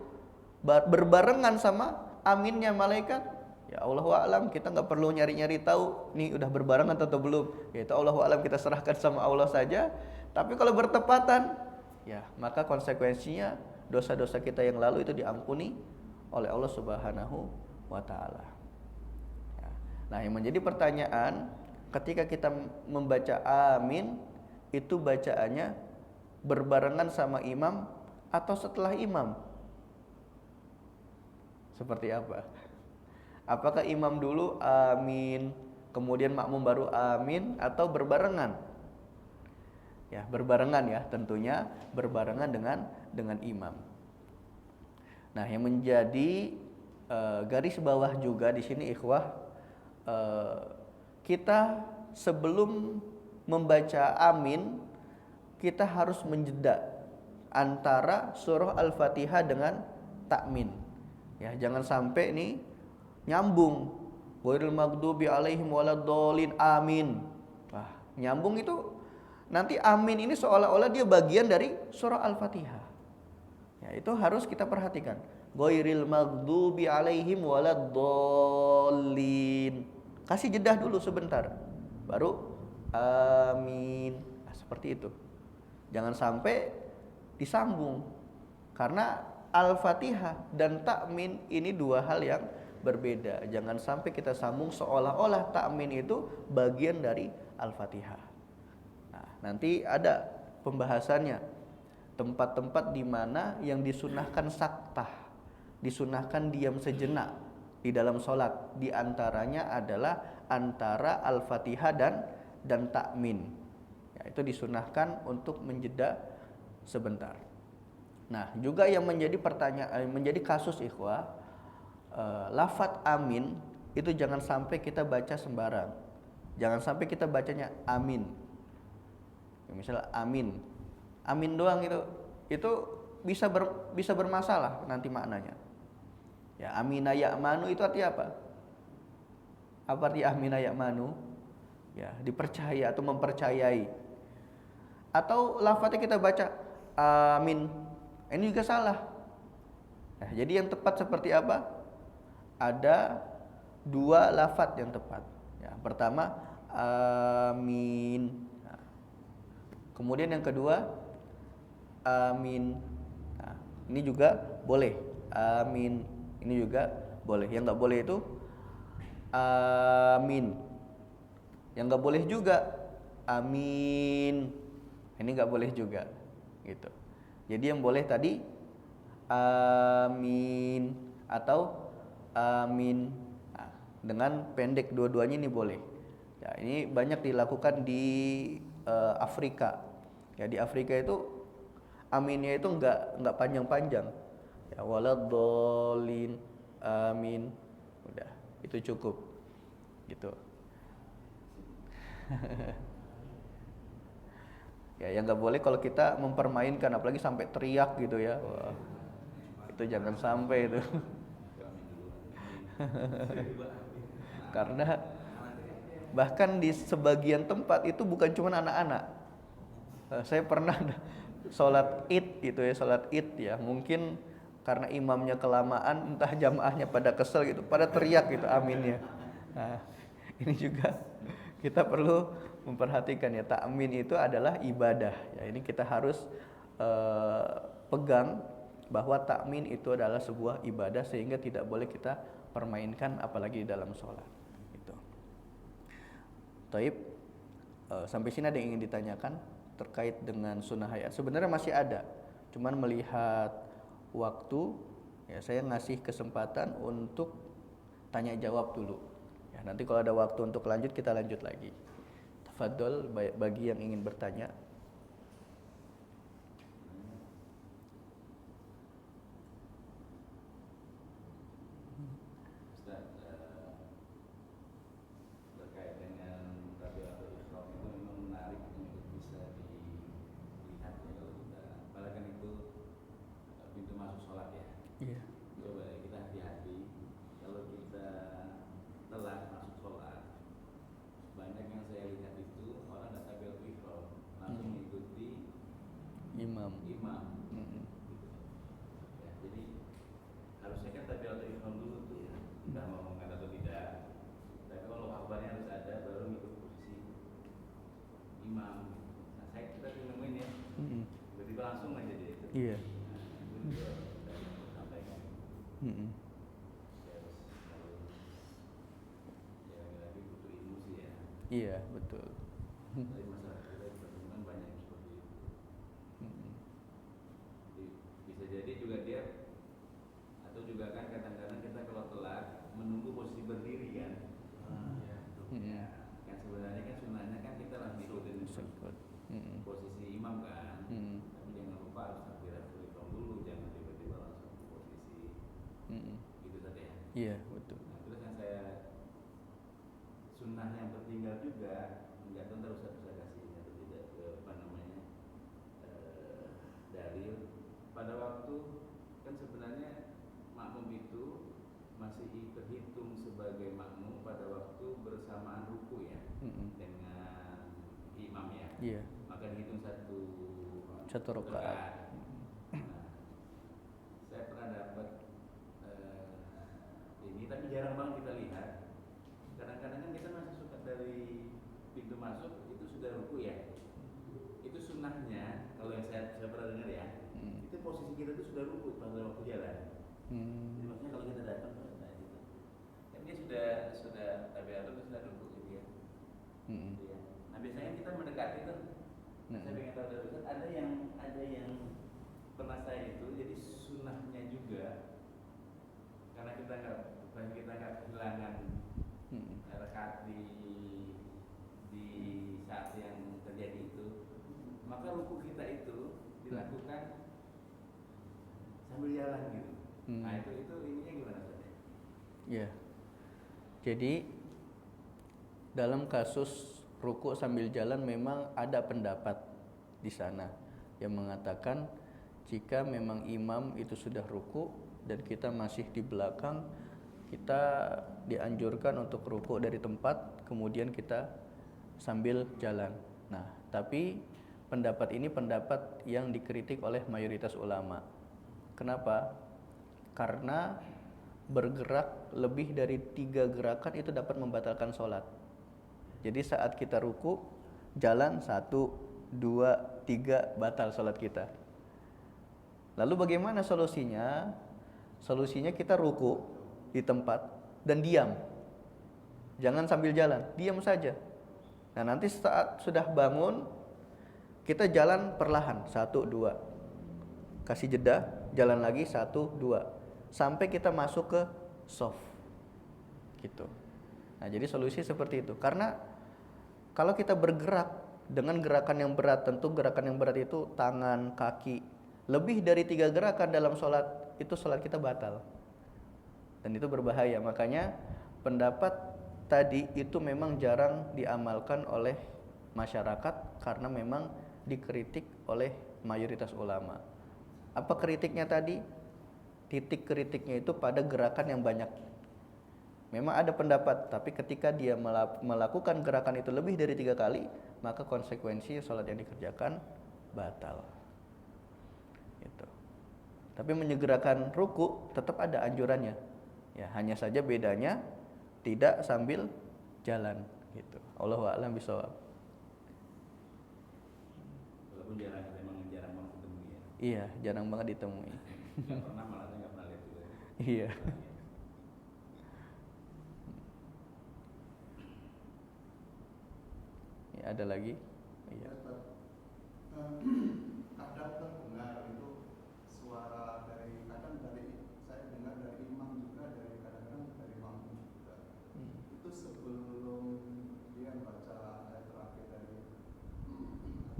berbarengan sama aminnya malaikat, ya Allahu a'lam, kita nggak perlu nyari-nyari tahu nih udah berbarengan atau belum. Ya itu Allahu a'lam, kita serahkan sama Allah saja. Tapi kalau bertepatan, ya maka konsekuensinya dosa-dosa kita yang lalu itu diampuni oleh Allah Subhanahu wa taala. Ya. Nah, yang menjadi pertanyaan ketika kita membaca amin itu bacaannya berbarengan sama imam atau setelah imam? Seperti apa? Apakah imam dulu amin, kemudian makmum baru amin, atau berbarengan? Ya, berbarengan ya, tentunya berbarengan dengan imam. Nah, yang menjadi garis bawah juga di sini ikhwah, kita sebelum membaca amin kita harus menjeda antara surah Al-Fatihah dengan takmin. Ya, jangan sampai nih nyambung ghairil maghdubi alaihim waladdallin amin. Wah, nyambung itu nanti amin ini seolah-olah dia bagian dari surah Al-Fatihah. Ya, itu harus kita perhatikan. Ghairil maghdubi alaihim waladdallin. Kasih jeda dulu sebentar. Baru amin. Nah, seperti itu. Jangan sampai disambung. Karena Al-Fatihah dan takmin ini dua hal yang berbeda. Jangan sampai kita sambung seolah-olah takmin itu bagian dari Al-Fatihah. Nah, nanti ada pembahasannya. Tempat-tempat di mana yang disunahkan saktah, disunahkan diam sejenak di dalam sholat. Di antaranya adalah antara Al-Fatihah dan takmin. Ya, itu disunahkan untuk menjeda sebentar. Nah, juga yang menjadi pertanyaan, menjadi kasus ikhwah, lafadz amin itu jangan sampai kita baca sembarang. Jangan sampai kita bacanya amin. Misalnya amin, amin doang itu bisa bermasalah nanti maknanya. Ya, amina ya'manu itu artinya apa? Apa arti amina ya'manu? Ya, dipercaya atau mempercayai. Atau lafadznya kita baca amin, ini juga salah. Nah, jadi yang tepat seperti apa? Ada dua lafadz yang tepat. Ya, pertama amin. Nah, kemudian yang kedua amin. Nah, ini juga boleh. Amin. Ini juga boleh. Yang nggak boleh itu amin. Yang nggak boleh juga amin. Ini nggak boleh juga, gitu. Jadi yang boleh tadi amin atau amin. Nah, dengan pendek dua-duanya ini boleh. Ya, ini banyak dilakukan di Afrika. Ya, di Afrika itu aminnya itu nggak panjang-panjang. Ya, waladdallin, amin. Udah, itu cukup. Gitu. Ya, yang nggak boleh kalau kita mempermainkan, apalagi sampai teriak gitu ya. Wah, itu jangan sampai itu. Karena bahkan di sebagian tempat itu bukan cuma anak-anak. Saya pernah sholat id itu ya, sholat id ya. Mungkin karena imamnya kelamaan, entah jamaahnya pada kesel gitu, pada teriak gitu aminnya. Nah, ini juga kita perlu memperhatikan ya, takmin itu adalah ibadah. Ya, ini kita harus pegang bahwa takmin itu adalah sebuah ibadah sehingga tidak boleh kita permainkan apalagi dalam sholat. Gitu. Taib, sampai sini ada yang ingin ditanyakan terkait dengan sunnah hayat? Sebenarnya masih ada, cuman melihat waktu, ya saya ngasih kesempatan untuk tanya jawab dulu. Ya, nanti kalau ada waktu untuk lanjut kita lanjut lagi. Tafadhol bagi yang ingin bertanya. Iya. Coba kita hati-hati kalau kita telat masuk sholat. Banyak yang saya lihat itu orang nggak tabiatul ihram, langsung mengikuti Imam. Gitu. Ya, jadi harusnya kan tabiatul ihram dulu tuh, kita mau ngomongkan atau tidak. Tapi kalau kabarnya harus ada baru ngikut posisi imam. Nah, kita nemuin ya, tiba-tiba langsung aja dia itu. Iya. Iya, betul. Dari masyarakat kita memang banyak yang seperti itu. Jadi, bisa jadi juga dia, atau juga kan kadang-kadang kita kalau telat menunggu posisi berdiri kan. Kan sebenarnya kan sunnahnya kan kita langsung ikutin posisi imam kan. Tapi jangan lupa harus takbiratul ihram dulu, jangan tiba-tiba langsung ke posisi gitu saja ya. Iya, betul. Nah, terus yang saya sunnah yang tertinggal juga, nggak tahu ntar Ustaz bisa kasih atau tidak apa namanya dalil pada waktu kan sebenarnya makmum itu masih terhitung sebagai makmum pada waktu bersamaan ruku ya dengan imam ya. Iya. Maka dihitung satu rakaat. Nah, saya pernah dapat ini, tapi jarang banget kita lihat. Kadang-kadang kan kita masih suka dari pintu masuk itu sudah ruku ya. Itu sunnahnya kalau yang saya pernah dengar ya. Itu posisi kita itu sudah ruku pada waktu jalan. Jadi maksudnya kalau kita datang nah gitu. Kan dia sudah tabiatul itu sudah ruku gitu ya. Ya. Nah biasanya kita mendekati tuh. Saya pengen tahu dari Ustaz, ada yang pernah saya itu jadi sunnahnya juga karena kita nggak kehilangan rakaat di saat yang terjadi itu, maka ruku kita itu dilakukan sambil jalan gitu. Nah itu ininya gimana Ustaz? Ya. Jadi dalam kasus ruku sambil jalan memang ada pendapat di sana yang mengatakan jika memang imam itu sudah ruku dan kita masih di belakang, kita dianjurkan untuk ruku dari tempat kemudian kita sambil jalan. Nah, tapi pendapat ini pendapat yang dikritik oleh mayoritas ulama. Kenapa? Karena bergerak lebih dari 3 gerakan itu dapat membatalkan sholat. Jadi saat kita ruku, jalan 1, 2, 3 batal sholat kita. Lalu bagaimana solusinya? Solusinya kita ruku di tempat dan diam. Jangan sambil jalan, diam saja. Nah nanti saat sudah bangun, kita jalan perlahan 1, 2. Kasih jeda, jalan lagi 1, 2. Sampai kita masuk ke soft. Gitu. Nah jadi solusi seperti itu. Karena kalau kita bergerak dengan gerakan yang berat, tentu gerakan yang berat itu tangan, kaki, lebih dari 3 gerakan dalam sholat, itu sholat kita batal. Dan itu berbahaya. Makanya pendapat tadi itu memang jarang diamalkan oleh masyarakat karena memang dikritik oleh mayoritas ulama. Apa kritiknya tadi? Titik kritiknya itu pada gerakan yang banyak. Memang ada pendapat, tapi ketika dia melakukan gerakan itu lebih dari 3 kali, maka konsekuensinya sholat yang dikerjakan batal. Gitu. Tapi menyegerakan ruku tetap ada anjurannya. Ya, hanya saja bedanya tidak sambil jalan. Gitu. Allahu a'lam bishawab. Walaupun memang jarang banget ketemu ya. Iya, jarang banget ditemui. Nggak pernah, malah saya nggak pernah lihat juga. Iya. Ya, ada lagi? Iya. Kadang terdengar itu suara dari saya dengar dari imam juga, kadang-kadang dari makmum juga. Itu sebelum dia baca ayat terakhir dari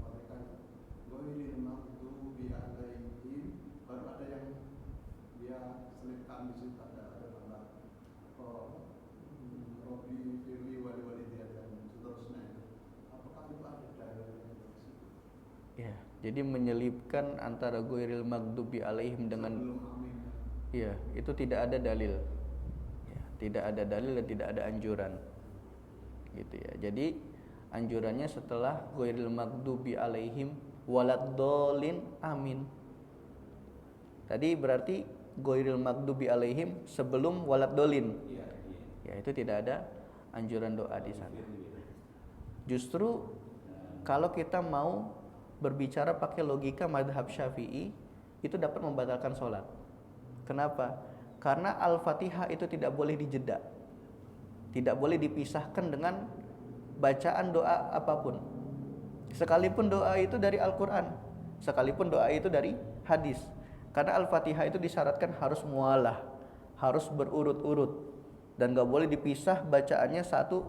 Al-Fatihah, ghairil maghdubi alaihim, baru ada yang dia selipkan di situ, ada tanda Robbi firli wali walidiyah dan seterusnya itu. Apakah itu ada dalilnya dari situ? Ya, jadi menyelipkan antara ghairil maghdubi alaihim dengan iya, itu tidak ada dalil. Ya, tidak ada dalil dan tidak ada anjuran. Gitu ya. Jadi anjurannya setelah ghairil maghdubi alaihim waladdallin amin. Tadi berarti ghairil maghdubi alaihim sebelum waladdallin. Iya. Ya, itu tidak ada anjuran doa di sana. Justru kalau kita mau berbicara pakai logika madhab Syafi'i, itu dapat membatalkan sholat. Kenapa? Karena Al-Fatihah itu tidak boleh dijeda, tidak boleh dipisahkan dengan bacaan doa apapun. Sekalipun doa itu dari Al-Quran, sekalipun doa itu dari hadis. Karena Al-Fatihah itu disyaratkan harus mualah, harus berurut-urut, dan gak boleh dipisah bacaannya satu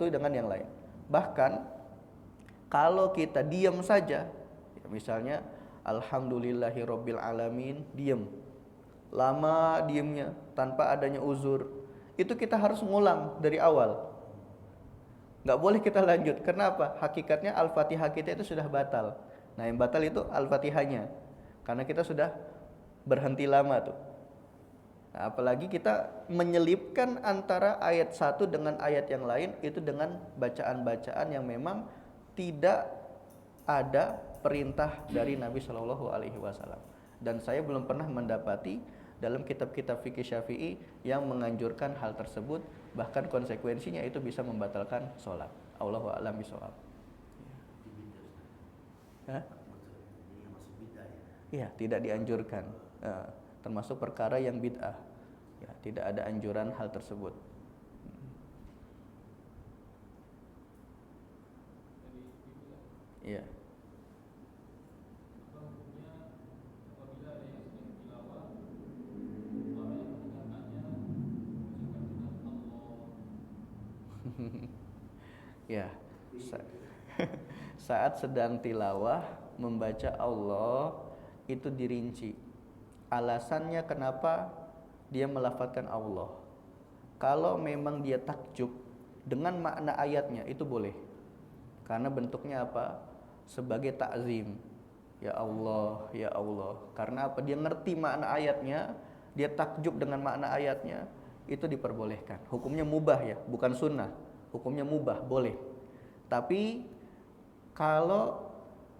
dengan yang lain. Bahkan kalau kita diam saja, ya misalnya alhamdulillahirabbil alamin, diam. Lama diamnya tanpa adanya uzur, itu kita harus ngulang dari awal. Gak boleh kita lanjut. Kenapa? Hakikatnya Al-Fatihah kita itu sudah batal. Nah, yang batal itu Al-Fatihahnya, karena kita sudah berhenti lama tuh. Nah, apalagi kita menyelipkan antara ayat satu dengan ayat yang lain, itu dengan bacaan-bacaan yang memang tidak ada perintah dari Nabi Shallallahu Alaihi Wasallam. Dan saya belum pernah mendapati dalam kitab-kitab fikih Syafi'i yang menganjurkan hal tersebut, bahkan konsekuensinya itu bisa membatalkan sholat. Allahu a'lam bishawab. Iya, tidak dianjurkan. Termasuk perkara yang bid'ah. Ya, tidak ada anjuran hal tersebut. Iya. Ya, saat sedang tilawah membaca Allah itu dirinci. Alasannya kenapa dia melafadzkan Allah. Kalau memang dia takjub dengan makna ayatnya itu boleh. Karena bentuknya apa? Sebagai takzim. Ya Allah, ya Allah. Karena apa? Dia ngerti makna ayatnya, dia takjub dengan makna ayatnya, itu diperbolehkan. Hukumnya mubah ya, bukan sunnah. Hukumnya mubah, boleh. Tapi kalau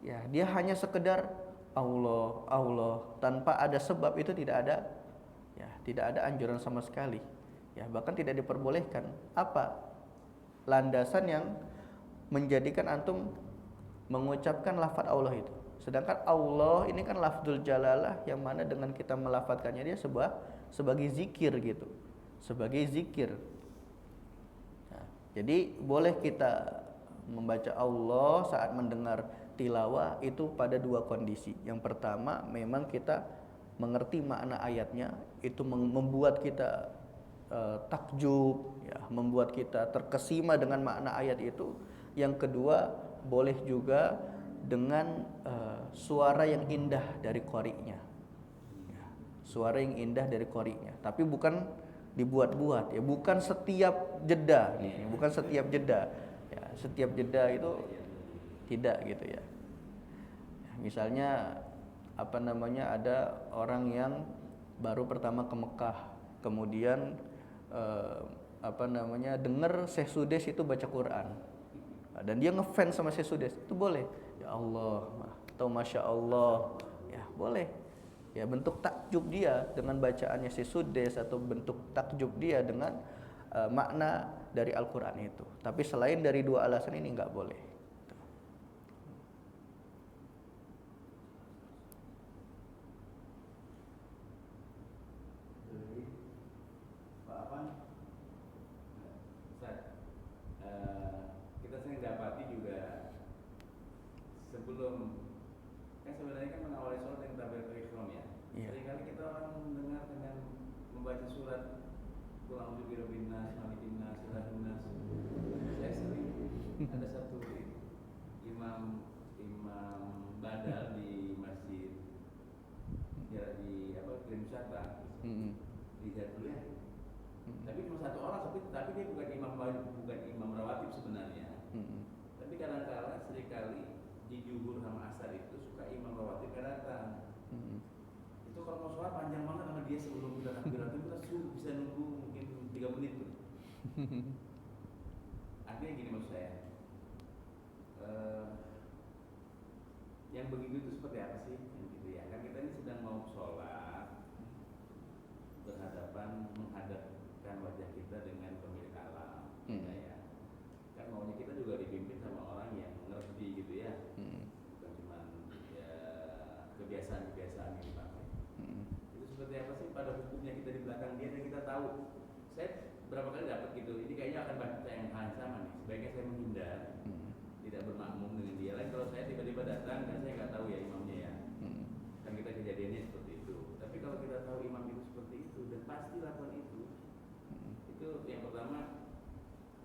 ya dia hanya sekedar Allah, Allah tanpa ada sebab, itu tidak ada anjuran sama sekali. Ya, bahkan tidak diperbolehkan. Apa landasan yang menjadikan antum mengucapkan lafaz Allah itu? Sedangkan Allah ini kan lafzul jalalah, yang mana dengan kita melafadzkannya dia sebagai zikir gitu, sebagai zikir. Nah, jadi boleh kita membaca Allah saat mendengar tilawah itu pada dua kondisi. Yang pertama, memang kita mengerti makna ayatnya, itu membuat kita takjub, ya, membuat kita terkesima dengan makna ayat itu. Yang kedua, boleh juga dengan suara yang indah dari qari'nya, ya, suara yang indah dari qari'nya, tapi bukan dibuat-buat, ya, bukan setiap jeda, bukan setiap jeda, ya, setiap jeda itu tidak gitu ya. Misalnya apa namanya, ada orang yang baru pertama ke Mekah, kemudian apa namanya, dengar Syekh Sudes itu baca Quran, dan dia ngefans sama Syekh Sudes, itu boleh. Ya Allah atau Masya Allah, ya boleh. Ya, bentuk takjub dia dengan bacaannya Syekh Sudes, atau bentuk takjub dia dengan makna dari Al-Quran itu. Tapi selain dari dua alasan ini nggak boleh. Pak Afan, Ustaz, kita sering dapati juga sebelum, kan sebenarnya kan mengawali sholat dengan takbiratul ihram ya. Iya. Seringkali kita orang mendengar dengan membaca surat Qul a'udzu birabbin nas, malikin nas, ilahin nas. Saya sering ada satu imam badal di masjid ya, di apa, Green Nusantara, di Jatiluhur. Tapi cuma satu orang, tapi dia bukan imam rawatib sebenarnya. Tapi kadang-kadang seringkali di zuhur sama asar itu suka imam rawatib datang. Itu kalau mau sholat panjang banget sama dia, sebelum kita takbiratul kita bisa nunggu mungkin 3 menit tuh. Artinya gini maksud saya, yang begitu itu seperti apa sih? Yang gitu ya, kan kita ini sedang mau sholat, menghadapkan wajah kita dengan pemilik alam, ya. Kan maunya kita juga dipimpin sama orang yang mengerti gitu ya, bukan cuma ya kebiasaan-kebiasaan yang dipakai. Itu seperti apa sih pada hukumnya kita di belakang dia dan kita tahu. Saya berapa kali dapat gitu, ini kayaknya akan baca yang hal sama nih, sebaiknya saya menghindar, tidak bermakmum dengan dia. Lain kalau saya tiba-tiba datang dan saya nggak tahu ya imamnya ya, kan kita kejadiannya seperti itu. Tapi kalau kita tahu imam itu seperti itu dan pasti lakukan itu yang pertama,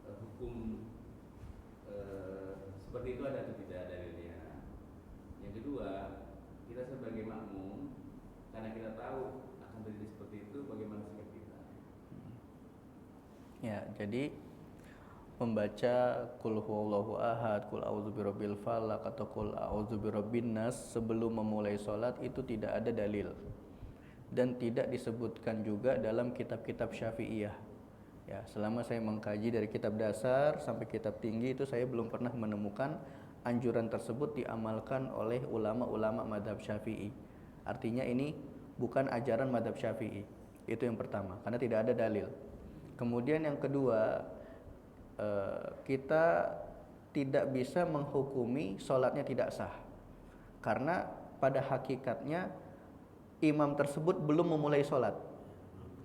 hukum seperti itu ada atau tidak dalilnya. Yang kedua, kita sebagai makmum, karena kita tahu akan terjadi seperti itu, bagaimana sikap kita? Ya, jadi membaca Qul huwallahu ahad, Qul a'udzu birabbil falaq, atau Qul a'udzu birabbin nas sebelum memulai sholat itu tidak ada dalil, dan tidak disebutkan juga dalam kitab-kitab Syafi'iyah. Ya, selama saya mengkaji dari kitab dasar sampai kitab tinggi itu saya belum pernah menemukan anjuran tersebut diamalkan oleh ulama-ulama madhab Syafi'i. Artinya ini bukan ajaran madhab Syafi'i. Itu yang pertama, karena tidak ada dalil. Kemudian yang kedua, kita tidak bisa menghukumi sholatnya tidak sah, karena pada hakikatnya imam tersebut belum memulai sholat.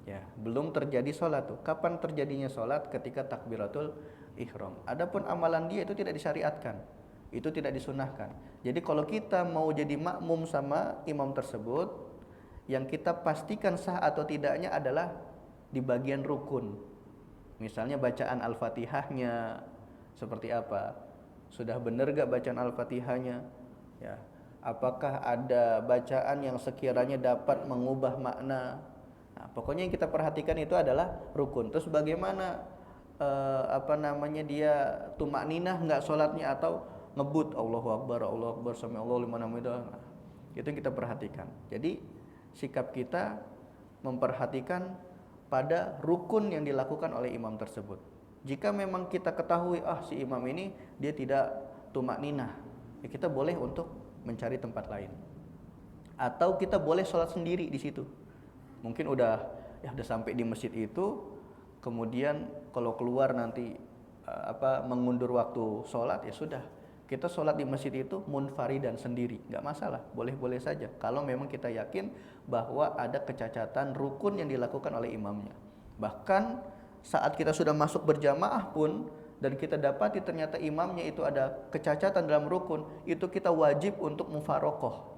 Ya, belum terjadi sholat tuh. Kapan terjadinya sholat? Ketika takbiratul ihram. Adapun amalan dia itu tidak disyariatkan, itu tidak disunahkan. Jadi kalau kita mau jadi makmum sama imam tersebut, yang kita pastikan sah atau tidaknya adalah di bagian rukun. Misalnya bacaan Al-Fatihahnya seperti apa? Sudah benar gak bacaan Al-Fatihahnya? Ya. Apakah ada bacaan yang sekiranya dapat mengubah makna? Nah, pokoknya yang kita perhatikan itu adalah rukun. Terus bagaimana dia tumakninah nggak sholatnya, atau ngebut Allahu Akbar sami Allahu liman hamidah. Nah, itu yang kita perhatikan. Jadi sikap kita memperhatikan pada rukun yang dilakukan oleh imam tersebut. Jika memang kita ketahui si imam ini dia tidak tumakninah, ya kita boleh untuk mencari tempat lain. Atau kita boleh sholat sendiri di situ. Mungkin udah sampai di masjid itu, kemudian kalau keluar nanti mengundur waktu sholat, ya sudah, kita sholat di masjid itu munfaridan sendiri, nggak masalah, boleh-boleh saja. Kalau memang kita yakin bahwa ada kecacatan rukun yang dilakukan oleh imamnya. Bahkan saat kita sudah masuk berjamaah pun dan kita dapati ternyata imamnya itu ada kecacatan dalam rukun, itu kita wajib untuk mufarokoh,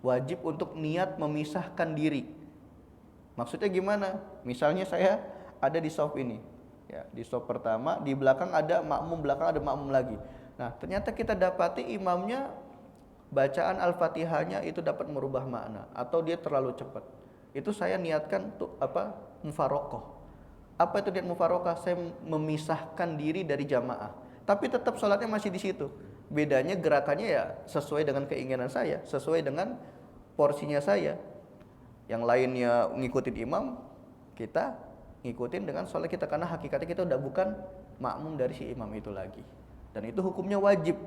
wajib untuk niat memisahkan diri. Maksudnya gimana? Misalnya saya ada di shop ini, ya, di shop pertama, di belakang ada makmum, belakang ada makmum lagi. Nah, ternyata kita dapati imamnya bacaan Al-Fatihahnya itu dapat merubah makna, atau dia terlalu cepat. Itu saya niatkan untuk mufarokoh. Apa itu niat mufarokoh? Saya memisahkan diri dari jamaah, tapi tetap sholatnya masih di situ. bedanya gerakannya ya sesuai dengan keinginan saya, sesuai dengan porsinya saya. Yang lainnya ngikutin imam, kita ngikutin dengan sholat kita, karena hakikatnya kita udah bukan makmum dari si imam itu lagi. Dan itu hukumnya wajib.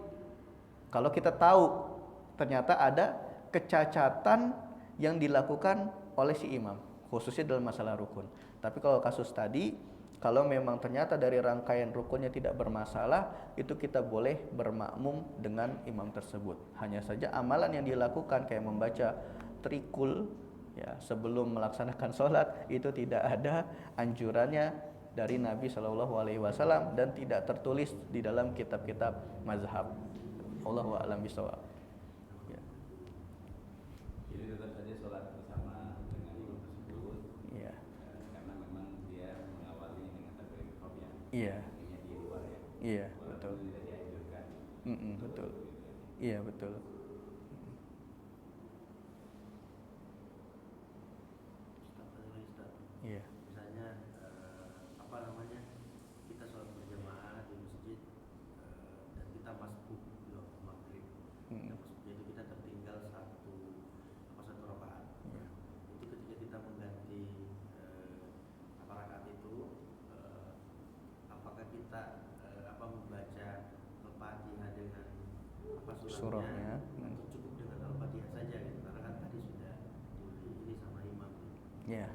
Kalau kita tahu ternyata ada kecacatan yang dilakukan oleh si imam, khususnya dalam masalah rukun. Tapi kalau kasus tadi, kalau memang ternyata dari rangkaian rukunnya tidak bermasalah, itu kita boleh bermakmum dengan imam tersebut. Hanya saja amalan yang dilakukan kayak membaca trikul ya sebelum melaksanakan sholat, itu tidak ada anjurannya dari Nabi SAW dan tidak tertulis di dalam kitab-kitab mazhab. Allahu a'lam bishawab. Ya. Jadi tetap saja sholat bersama dengan imam tersebut. Iya. Karena memang dia mengawali dengan takbir ihram ya. Iya. Artinya di luar ya. Iya, Walaupun betul. tidak dianjurkan. Betul. Iya, betul. Iya. Misalnya apa namanya, kita sholat berjamaah di masjid dan kita masbuk di waktu maghrib. Yaitu kita tertinggal satu rakaat. Itu ketika kita mengganti rakaat itu, apakah kita membaca Al-Fatihah dengan surahnya atau cukup dengan Al-Fatihah saja gitu? Karena kan tadi sudah ini sama imam. Iya.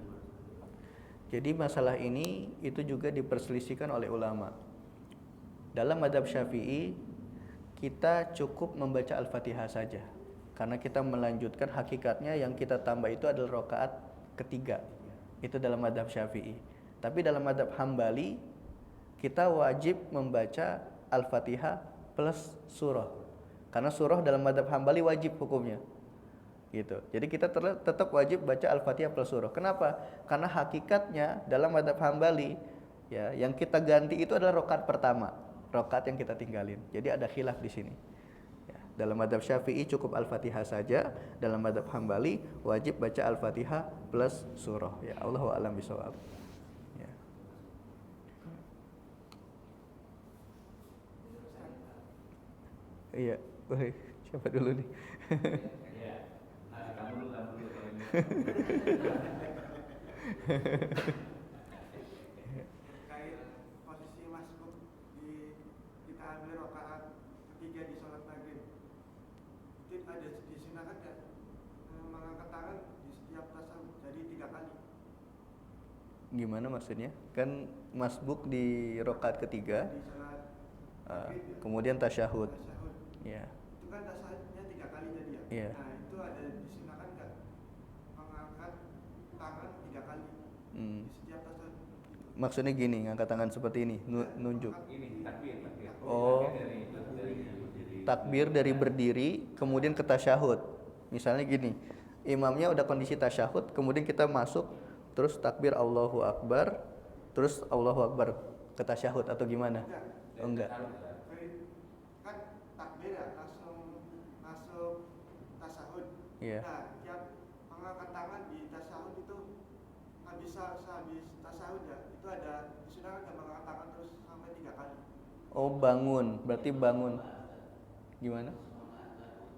Jadi masalah ini itu juga diperselisihkan oleh ulama. Dalam mazhab Syafi'i, kita cukup membaca Al-Fatihah saja, karena kita melanjutkan hakikatnya yang kita tambah itu adalah rakaat ketiga. Itu dalam mazhab Syafi'i. Tapi dalam mazhab Hambali, kita wajib membaca Al-Fatihah plus surah. Karena surah dalam mazhab Hambali wajib hukumnya. Gitu. Jadi kita tetap wajib baca Al-Fatihah plus surah. Kenapa? Karena hakikatnya dalam mazhab Hambali ya, yang kita ganti itu adalah rakaat pertama, rakaat yang kita tinggalin. Jadi ada khilaf di sini. Ya, dalam mazhab Syafi'i cukup Al-Fatihah saja, dalam mazhab Hambali wajib baca Al-Fatihah plus surah. Ya, Allahu a'lam bishawab. Ya. Iya, siapa dulu nih? Terkait posisi masbuk kita ambil rakaat ketiga di sholat maghrib, itu ada disunahkan nggak mengangkat tangan di setiap tasawuf, jadi 3 kali? Gimana maksudnya? Kan masbuk di rakaat ketiga, Di sholat maghrib ya, kemudian tasyahud. tasyahud. Ya. Itu kan tasyahudnya 3 kali jadi ya. Iya. Nah itu ada disunahkan nggak mengangkat tangan 3 kali Hmm. di setiap tasyahud? Maksudnya gini, ngangkat tangan seperti ini, nunjuk. Ini takbir. Oh. Dari Takbir dari berdiri, kemudian ke tasyahud. Misalnya gini, imamnya udah kondisi tasyahud, kemudian kita masuk, terus takbir Allahu Akbar, terus Allahu Akbar ke tasyahud atau gimana? Oh, enggak. Kan takbir ya, langsung masuk tasyahud. Iya. Nah, tiap mengangkat tangan di tasyahud itu habis tasyahud ya, itu ada disunahkan nggak mengangkat tangan terus sampai 3 kali? Oh, bangun, berarti bangun. Gimana?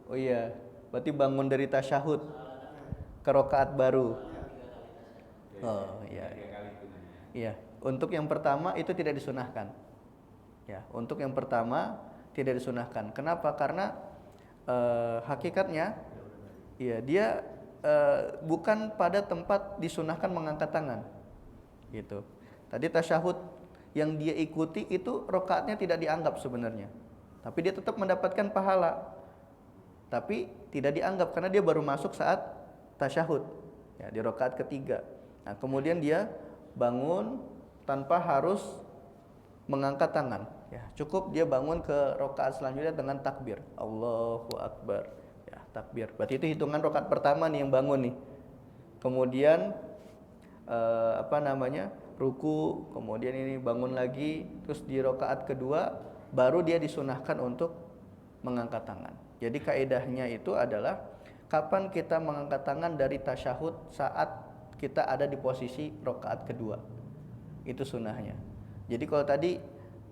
Oh iya, berarti bangun dari tasyahud ke rakaat baru. Oh iya. 3 kali itu namanya. Iya, untuk yang pertama itu tidak disunahkan. Ya, untuk yang pertama tidak disunahkan. Kenapa? Karena hakikatnya, ya dia bukan pada tempat disunahkan mengangkat tangan, gitu. Tadi tasyahud yang dia ikuti itu rakaatnya tidak dianggap sebenarnya, tapi dia tetap mendapatkan pahala. Tapi tidak dianggap karena dia baru masuk saat tasyahud, ya di rakaat ketiga. Nah, kemudian dia bangun tanpa harus mengangkat tangan, ya cukup dia bangun ke rakaat selanjutnya dengan takbir Allahu Akbar, ya takbir. Berarti itu hitungan rakaat pertama nih yang bangun nih. Kemudian ruku, kemudian ini bangun lagi, terus di rakaat kedua baru dia disunahkan untuk mengangkat tangan. Jadi kaidahnya itu adalah kapan kita mengangkat tangan dari tasyahud saat kita ada di posisi rakaat kedua. Itu sunnahnya. Jadi kalau tadi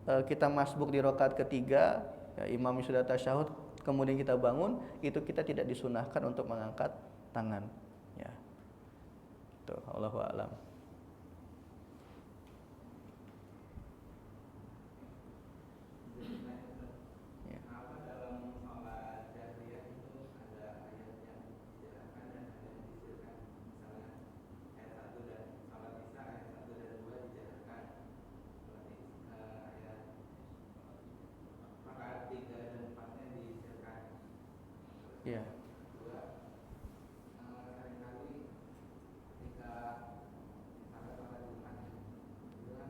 kita masbuk di rakaat ketiga, Ya, imam sudah tasyahud, kemudian kita bangun, itu kita tidak disunahkan untuk mengangkat tangan. Ya, itu Allahu a'lam. Ya. Apa dalam sholat jahriyah itu ada ayat yang dijelaskan dan ada yang disirkan, misalnya ayat 1 dan sholat isya ayat 1 dan 2 dijelaskan, ayat rakaat 3 dan 4-nya disirkan. Ya. Kedua, seringkali ketika misalnya sholat Jumat itu kan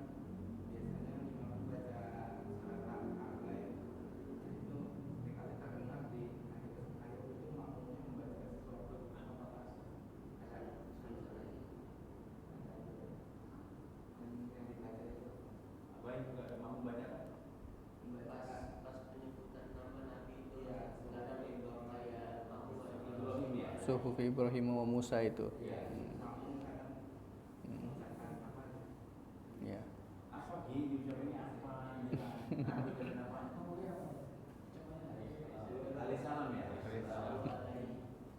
biasanya imam baca surat Al-Lail, itu seringkali terdengar di akhir itu makmumnya membaca sesuatu apakah ada yang dibaca itu apa yang juga makmum baca kan? Pas penyebutan nama Nabi itu ya sebenarnya Ibrahim ya Suhuf Ibrahim wa Musa itu. makmum kadang mengucapkan apa Ya. apa gini ucapannya apa Nabi kenapa Wali salam ya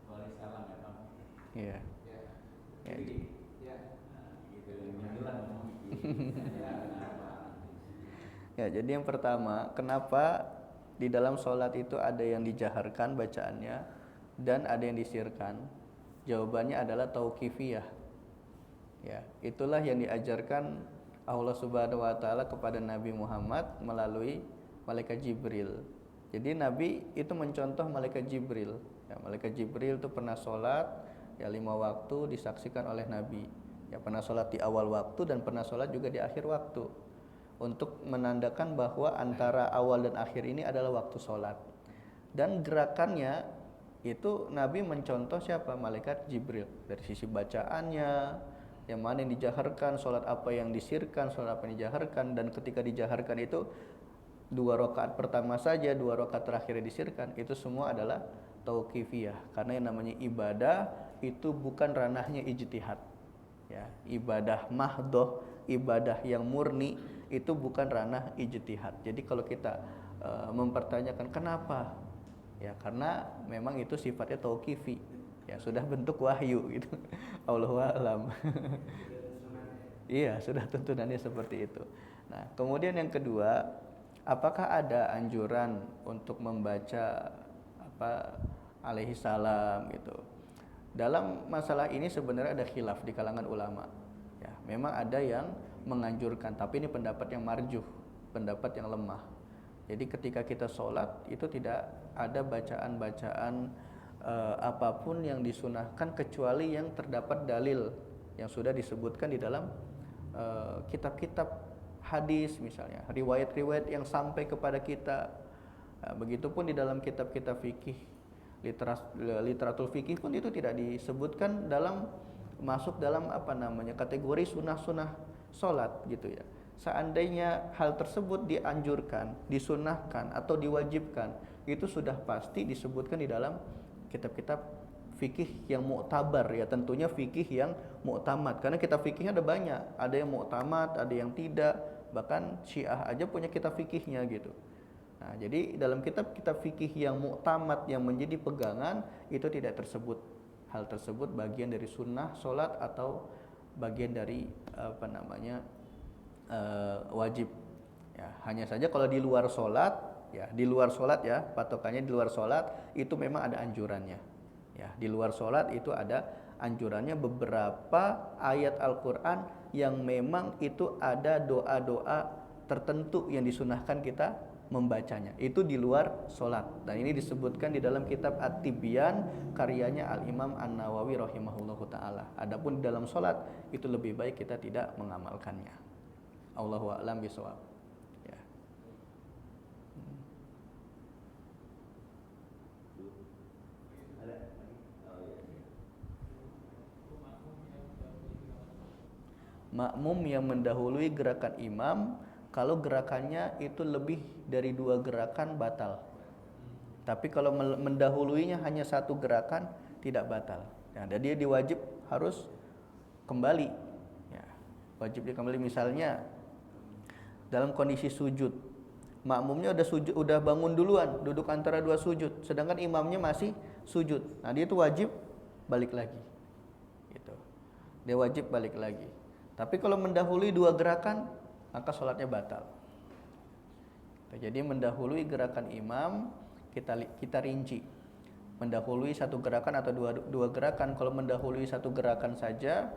Wali salam ya Pak Ya. ya Ya. jadi ya gitu yang bilang ngomong ya kenapa Ya, jadi yang pertama, kenapa di dalam sholat itu ada yang dijaharkan bacaannya dan ada yang disirkan? Jawabannya adalah tauqifiyah. Ya, itulah yang diajarkan Allah Subhanahu wa taala kepada Nabi Muhammad melalui malaikat Jibril. Jadi Nabi itu mencontoh malaikat Jibril. Ya, malaikat Jibril itu pernah sholat ya 5 waktu disaksikan oleh Nabi. Ya, pernah sholat di awal waktu dan pernah sholat juga di akhir waktu. Untuk menandakan bahwa antara awal dan akhir ini adalah waktu sholat. Dan gerakannya itu Nabi mencontoh siapa? Malaikat Jibril. Dari sisi bacaannya, yang mana yang dijaharkan, sholat apa yang disirkan, sholat apa yang dijaharkan. Dan ketika dijaharkan itu 2 rakaat pertama saja, 2 rakaat terakhir disirkan, itu semua adalah tauqifiyah. Karena yang namanya ibadah itu bukan ranahnya ijtihad. Ya, ibadah mahdoh, ibadah yang murni itu bukan ranah ijtihad. Jadi kalau kita mempertanyakan kenapa, ya karena memang itu sifatnya tauqifi, ya sudah bentuk wahyu gitu. Allahu a'lam. Iya, sudah tuntunannya seperti itu. Nah, kemudian yang kedua, apakah ada anjuran untuk membaca alaihi salam gitu? Dalam masalah ini sebenarnya ada khilaf di kalangan ulama. Ya, memang ada yang menganjurkan, tapi ini pendapat yang marjuh, pendapat yang lemah. Jadi ketika kita sholat itu tidak ada bacaan-bacaan apapun yang disunahkan kecuali yang terdapat dalil yang sudah disebutkan di dalam kitab-kitab hadis, misalnya riwayat-riwayat yang sampai kepada kita. Begitupun di dalam kitab-kitab fikih, literatur fikih pun itu tidak disebutkan masuk dalam kategori sunnah-sunnah sholat gitu ya. Seandainya hal tersebut dianjurkan, disunahkan atau diwajibkan, itu sudah pasti disebutkan di dalam kitab-kitab fikih yang mu'tabar ya, tentunya fikih yang mu'tamad. Karena kitab fikihnya ada banyak, ada yang mu'tamad, ada yang tidak, bahkan Syiah aja punya kitab fikihnya gitu. Nah, jadi dalam kitab-kitab fikih yang mu'tamad yang menjadi pegangan itu tidak tersebut hal tersebut bagian dari sunnah sholat atau bagian dari wajib. Ya, hanya saja kalau di luar sholat ya, patokannya di luar sholat itu memang ada anjurannya. Ya, di luar sholat itu ada anjurannya beberapa ayat Al-Quran yang memang itu ada doa-doa tertentu yang disunahkan kita membacanya. Itu di luar sholat. Dan ini disebutkan di dalam kitab At-Tibyan karyanya Al-Imam An-Nawawi rahimahullahu ta'ala. Adapun di dalam sholat itu lebih baik kita tidak mengamalkannya. Allahu a'lam bishawab. Ya. Makmum yang mendahului gerakan imam kalau gerakannya itu lebih dari 2 gerakan batal. Tapi kalau mendahuluinya hanya 1 gerakan tidak batal. Nah, dan dia diwajib harus kembali. Ya, wajib dia kembali misalnya dalam kondisi sujud. makmumnya udah sujud, udah bangun duluan, duduk antara dua sujud, sedangkan imamnya masih sujud. Nah, dia itu wajib balik lagi. Gitu. Dia wajib balik lagi. Tapi kalau mendahului dua gerakan, maka sholatnya batal. Jadi mendahului gerakan imam, kita rinci. Mendahului satu gerakan atau dua gerakan. Kalau mendahului satu gerakan saja,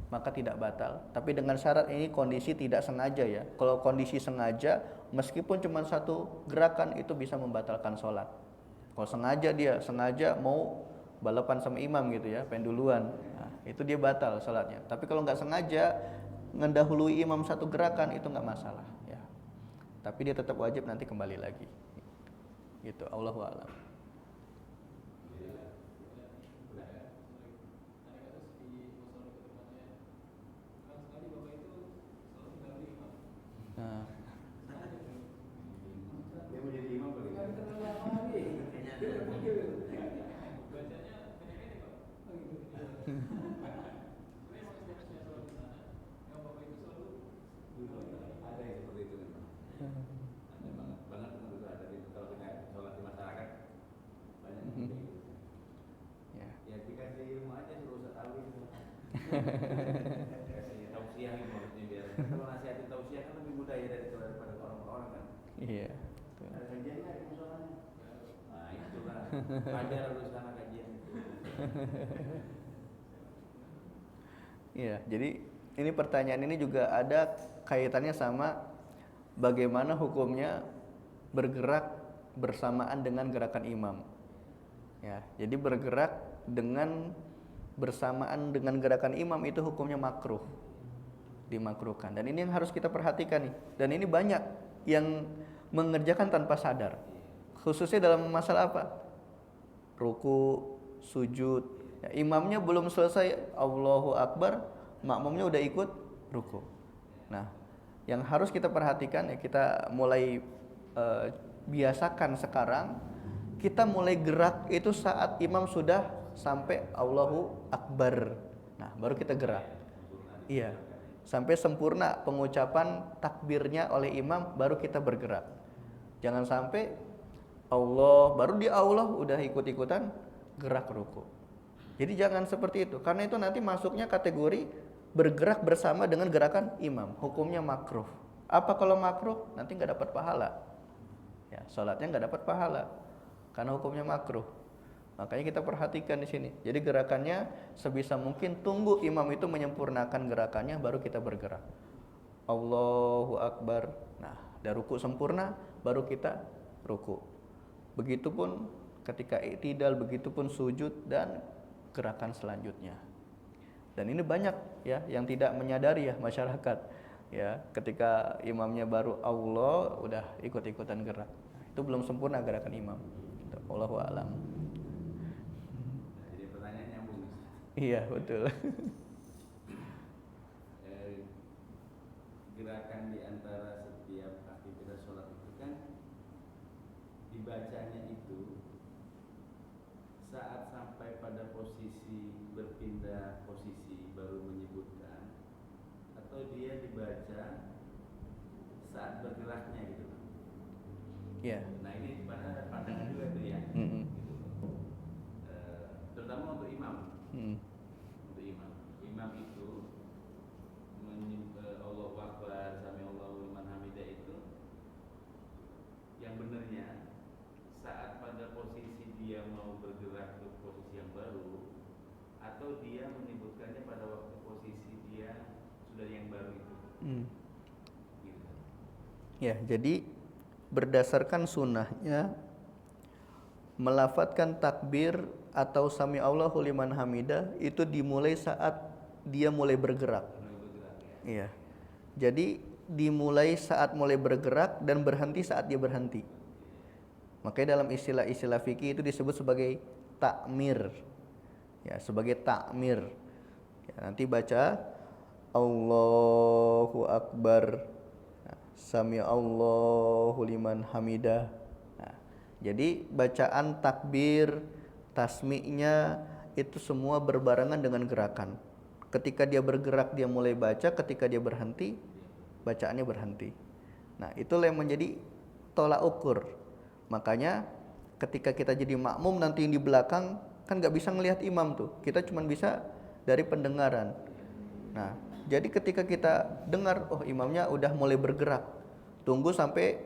maka tidak batal. Tapi dengan syarat ini kondisi tidak sengaja ya. Kalau kondisi sengaja, meskipun cuma satu gerakan itu bisa membatalkan sholat. Kalau sengaja mau balapan sama imam gitu ya, pengen duluan, nah, itu dia batal sholatnya. Tapi kalau nggak sengaja mendahului imam satu gerakan itu nggak masalah ya. Tapi dia tetap wajib nanti kembali lagi. Gitu. Allahu a'lam. Nah, Dia mau jadi imam kali. Ada yang seperti itu memang. Ada banget itu ada di kalau kita sholat di masyarakat banyak yang seperti itu. ya. Ya dikasih ilmu aja suruh Ustaz Ali. Kasih tausiah gitu maksudnya biar kalau nasihatin tausiah kan lebih mudah ya daripada orang-orang kan. Iya. Ada kajian nggak di musolanya? Nah itulah ajar harus sana kajian. Iya, jadi ini pertanyaan ini juga ada kaitannya sama bagaimana hukumnya bergerak bersamaan dengan gerakan imam. Ya, jadi bergerak bersamaan dengan gerakan imam itu hukumnya makruh, dimakruhkan. Dan ini yang harus kita perhatikan nih. Dan ini banyak yang mengerjakan tanpa sadar, khususnya dalam masalah apa? Ruku, sujud. Ya, imamnya belum selesai Allahu Akbar, makmumnya udah ikut ruku. Nah, yang harus kita perhatikan ya, kita mulai biasakan sekarang, kita mulai gerak itu saat imam sudah sampai Allahu Akbar. Nah, baru kita gerak. Iya, sampai sempurna pengucapan takbirnya oleh imam baru kita bergerak. Jangan sampai baru di Allah udah ikut-ikutan gerak ruku. Jadi jangan seperti itu, karena itu nanti masuknya kategori bergerak bersama dengan gerakan imam, hukumnya makruh. Apa kalau makruh? Nanti nggak dapat pahala. Ya, sholatnya nggak dapat pahala, karena hukumnya makruh. Makanya kita perhatikan di sini. Jadi gerakannya sebisa mungkin tunggu imam itu menyempurnakan gerakannya, baru kita bergerak. Allahu Akbar. Nah, udah ruku sempurna, baru kita ruku. Begitupun ketika i'tidal, begitupun sujud dan gerakan selanjutnya. Dan ini banyak ya yang tidak menyadari ya masyarakat ya, ketika imamnya baru Allah udah ikut-ikutan gerak. Nah, itu belum sempurna gerakan imam. Wallahu a'lam. Jadi pertanyaan nyambung. Iya, betul. Gerakan di antara setiap aktivitas sholat itu kan dibacanya itu saat sampai pada posisi berpindah posisi baru menyebutkan, atau dia dibaca saat bergeraknya gitu. Iya. Nah ini pada pandangan juga itu ya. Gitu. Terutama untuk imam. Untuk imam itu Allahu Akbar, Sami Allahu liman hamidah itu yang benarnya saat pada posisi dia mau bergerak ke posisi yang baru, atau dia menyebutkannya pada waktu posisi dia sudah yang baru itu. Gitu. Ya, jadi berdasarkan sunnahnya melafadzkan takbir atau sami Allahu liman hamidah itu dimulai saat dia mulai bergerak. Iya. Jadi dimulai saat mulai bergerak dan berhenti saat dia berhenti. Makanya dalam istilah-istilah fikih itu disebut sebagai takmir. Ya, sebagai takmir. Ya, nanti baca Allahu Akbar, Sami Allahu liman hamidah. Nah, jadi bacaan takbir, tasmi'nya itu semua berbarengan dengan gerakan. Ketika dia bergerak dia mulai baca, ketika dia berhenti bacaannya berhenti. Nah, itulah yang menjadi tolak ukur. Makanya ketika kita jadi makmum nanti yang di belakang kan nggak bisa ngelihat imam tuh, kita cuma bisa dari pendengaran. Nah, jadi ketika kita dengar, oh imamnya udah mulai bergerak, tunggu sampai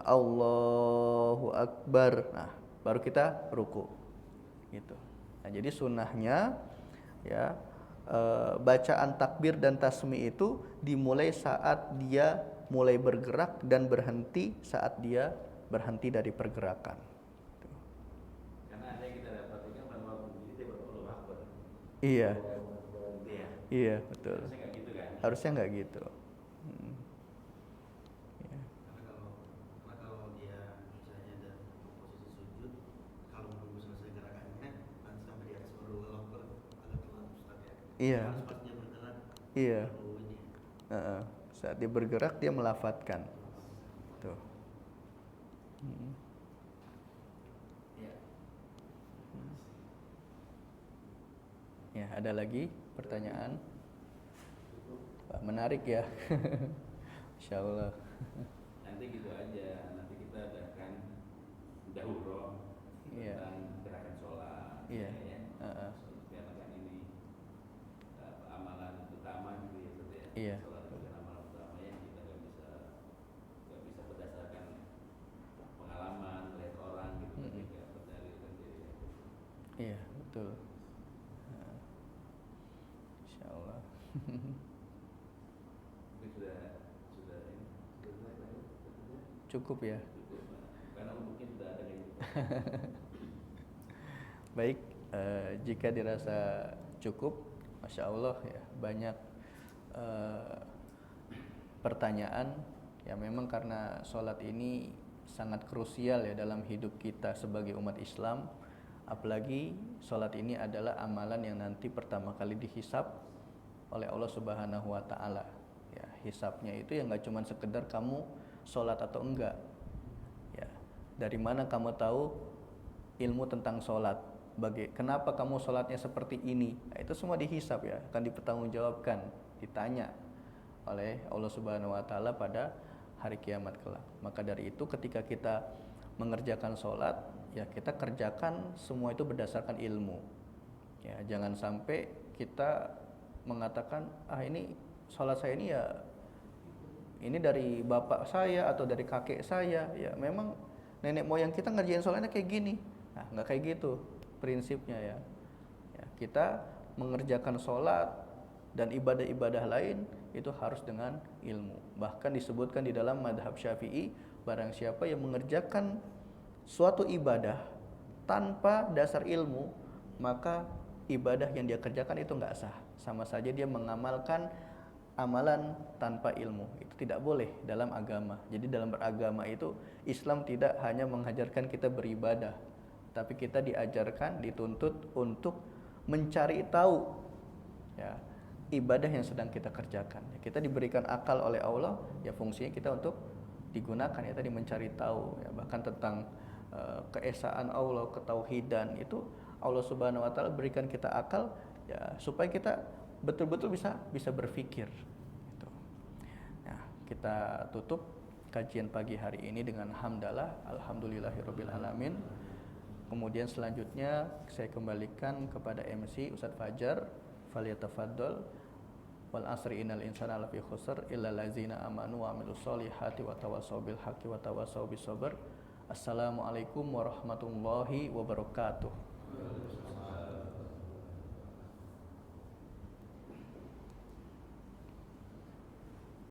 Allahu Akbar, nah baru kita ruku gitu. Nah, jadi sunnahnya ya bacaan takbir dan tasmi itu dimulai saat dia mulai bergerak dan berhenti saat dia berhenti dari pergerakan. Karena ada yang kita dapatkan bahwa berdiri dia Allahu Akbar. Iya, Gitu ya. iya betul. Harusnya nggak gitu kan? Harusnya nggak gitu. Ya. Karena kalau dia misalnya dari posisi sujud, kalau menunggu selesai gerakannya nanti sampai di atas baru Allahu Akbar, agak telat Ustaz ya. Iya. Harus pas dia bergerak. Iya. Baru ini. Saat dia bergerak dia melafatkan. Tuh. Iya. Ya, ada lagi pertanyaan? Wah, menarik ya. Insya Allah. Nanti gitu aja, nanti kita adakan dahulu Iya. tentang gerakan sholat. Iya. Ya. Biar kan ini amalan utama gitu ya, Ustaz ya. Iya. Sholat itu kan amalan utama yang kita nggak bisa berdasarkan pengalaman melihat orang gitu, tapi nggak berdalilkan diri. Iya, betul. Insya Allah. Mungkin sudah ini Cukup ya. cukup, karena untuknya sudah ada gitu. Baik, jika dirasa cukup, Masya Allah ya, banyak pertanyaan ya, memang karena sholat ini sangat krusial ya dalam hidup kita sebagai umat Islam. Apalagi sholat ini adalah amalan yang nanti pertama kali dihisab oleh Allah Subhanahu wa Ta'ala. Ya, hisabnya itu ya nggak cuma sekedar kamu sholat atau enggak. Ya, dari mana kamu tahu ilmu tentang sholat? Kenapa kamu sholatnya seperti ini? Nah, itu semua dihisab ya, akan dipertanggungjawabkan, ditanya oleh Allah Subhanahu wa Ta'ala pada hari kiamat kelak. Maka dari itu ketika kita mengerjakan sholat, ya kita kerjakan semua itu berdasarkan ilmu. Ya, jangan sampai kita mengatakan, ini sholat saya ini ya ini dari bapak saya atau dari kakek saya. Ya memang nenek moyang kita ngerjain sholatnya kayak gini. Nah, nggak kayak gitu prinsipnya ya. Ya, kita mengerjakan sholat dan ibadah-ibadah lain itu harus dengan ilmu. Bahkan disebutkan di dalam madhab Syafi'i, barang siapa yang mengerjakan suatu ibadah tanpa dasar ilmu, maka ibadah yang dia kerjakan itu nggak sah. Sama saja dia mengamalkan amalan tanpa ilmu. Itu tidak boleh dalam agama. Jadi dalam beragama itu Islam tidak hanya mengajarkan kita beribadah, tapi kita diajarkan, dituntut untuk mencari tahu ya ibadah yang sedang kita kerjakan. Kita diberikan akal oleh Allah, ya fungsinya kita untuk digunakan ya tadi mencari tahu ya, bahkan tentang keesaan Allah, ketauhidan itu Allah Subhanahu wa Ta'ala berikan kita akal ya supaya kita betul-betul bisa berpikir gitu. Nah, kita tutup kajian pagi hari ini dengan hamdalah, alhamdulillahirabbil alamin. Kemudian selanjutnya saya kembalikan kepada MC Ustadz Fajar, falyatafaddal. Wal asri innal insana lafi khusr illa allazina amanu wa amilus solihati wa tawassaw bil haqqi wa tawassaw bis sabr. Assalamualaikum warahmatullahi wabarakatuh.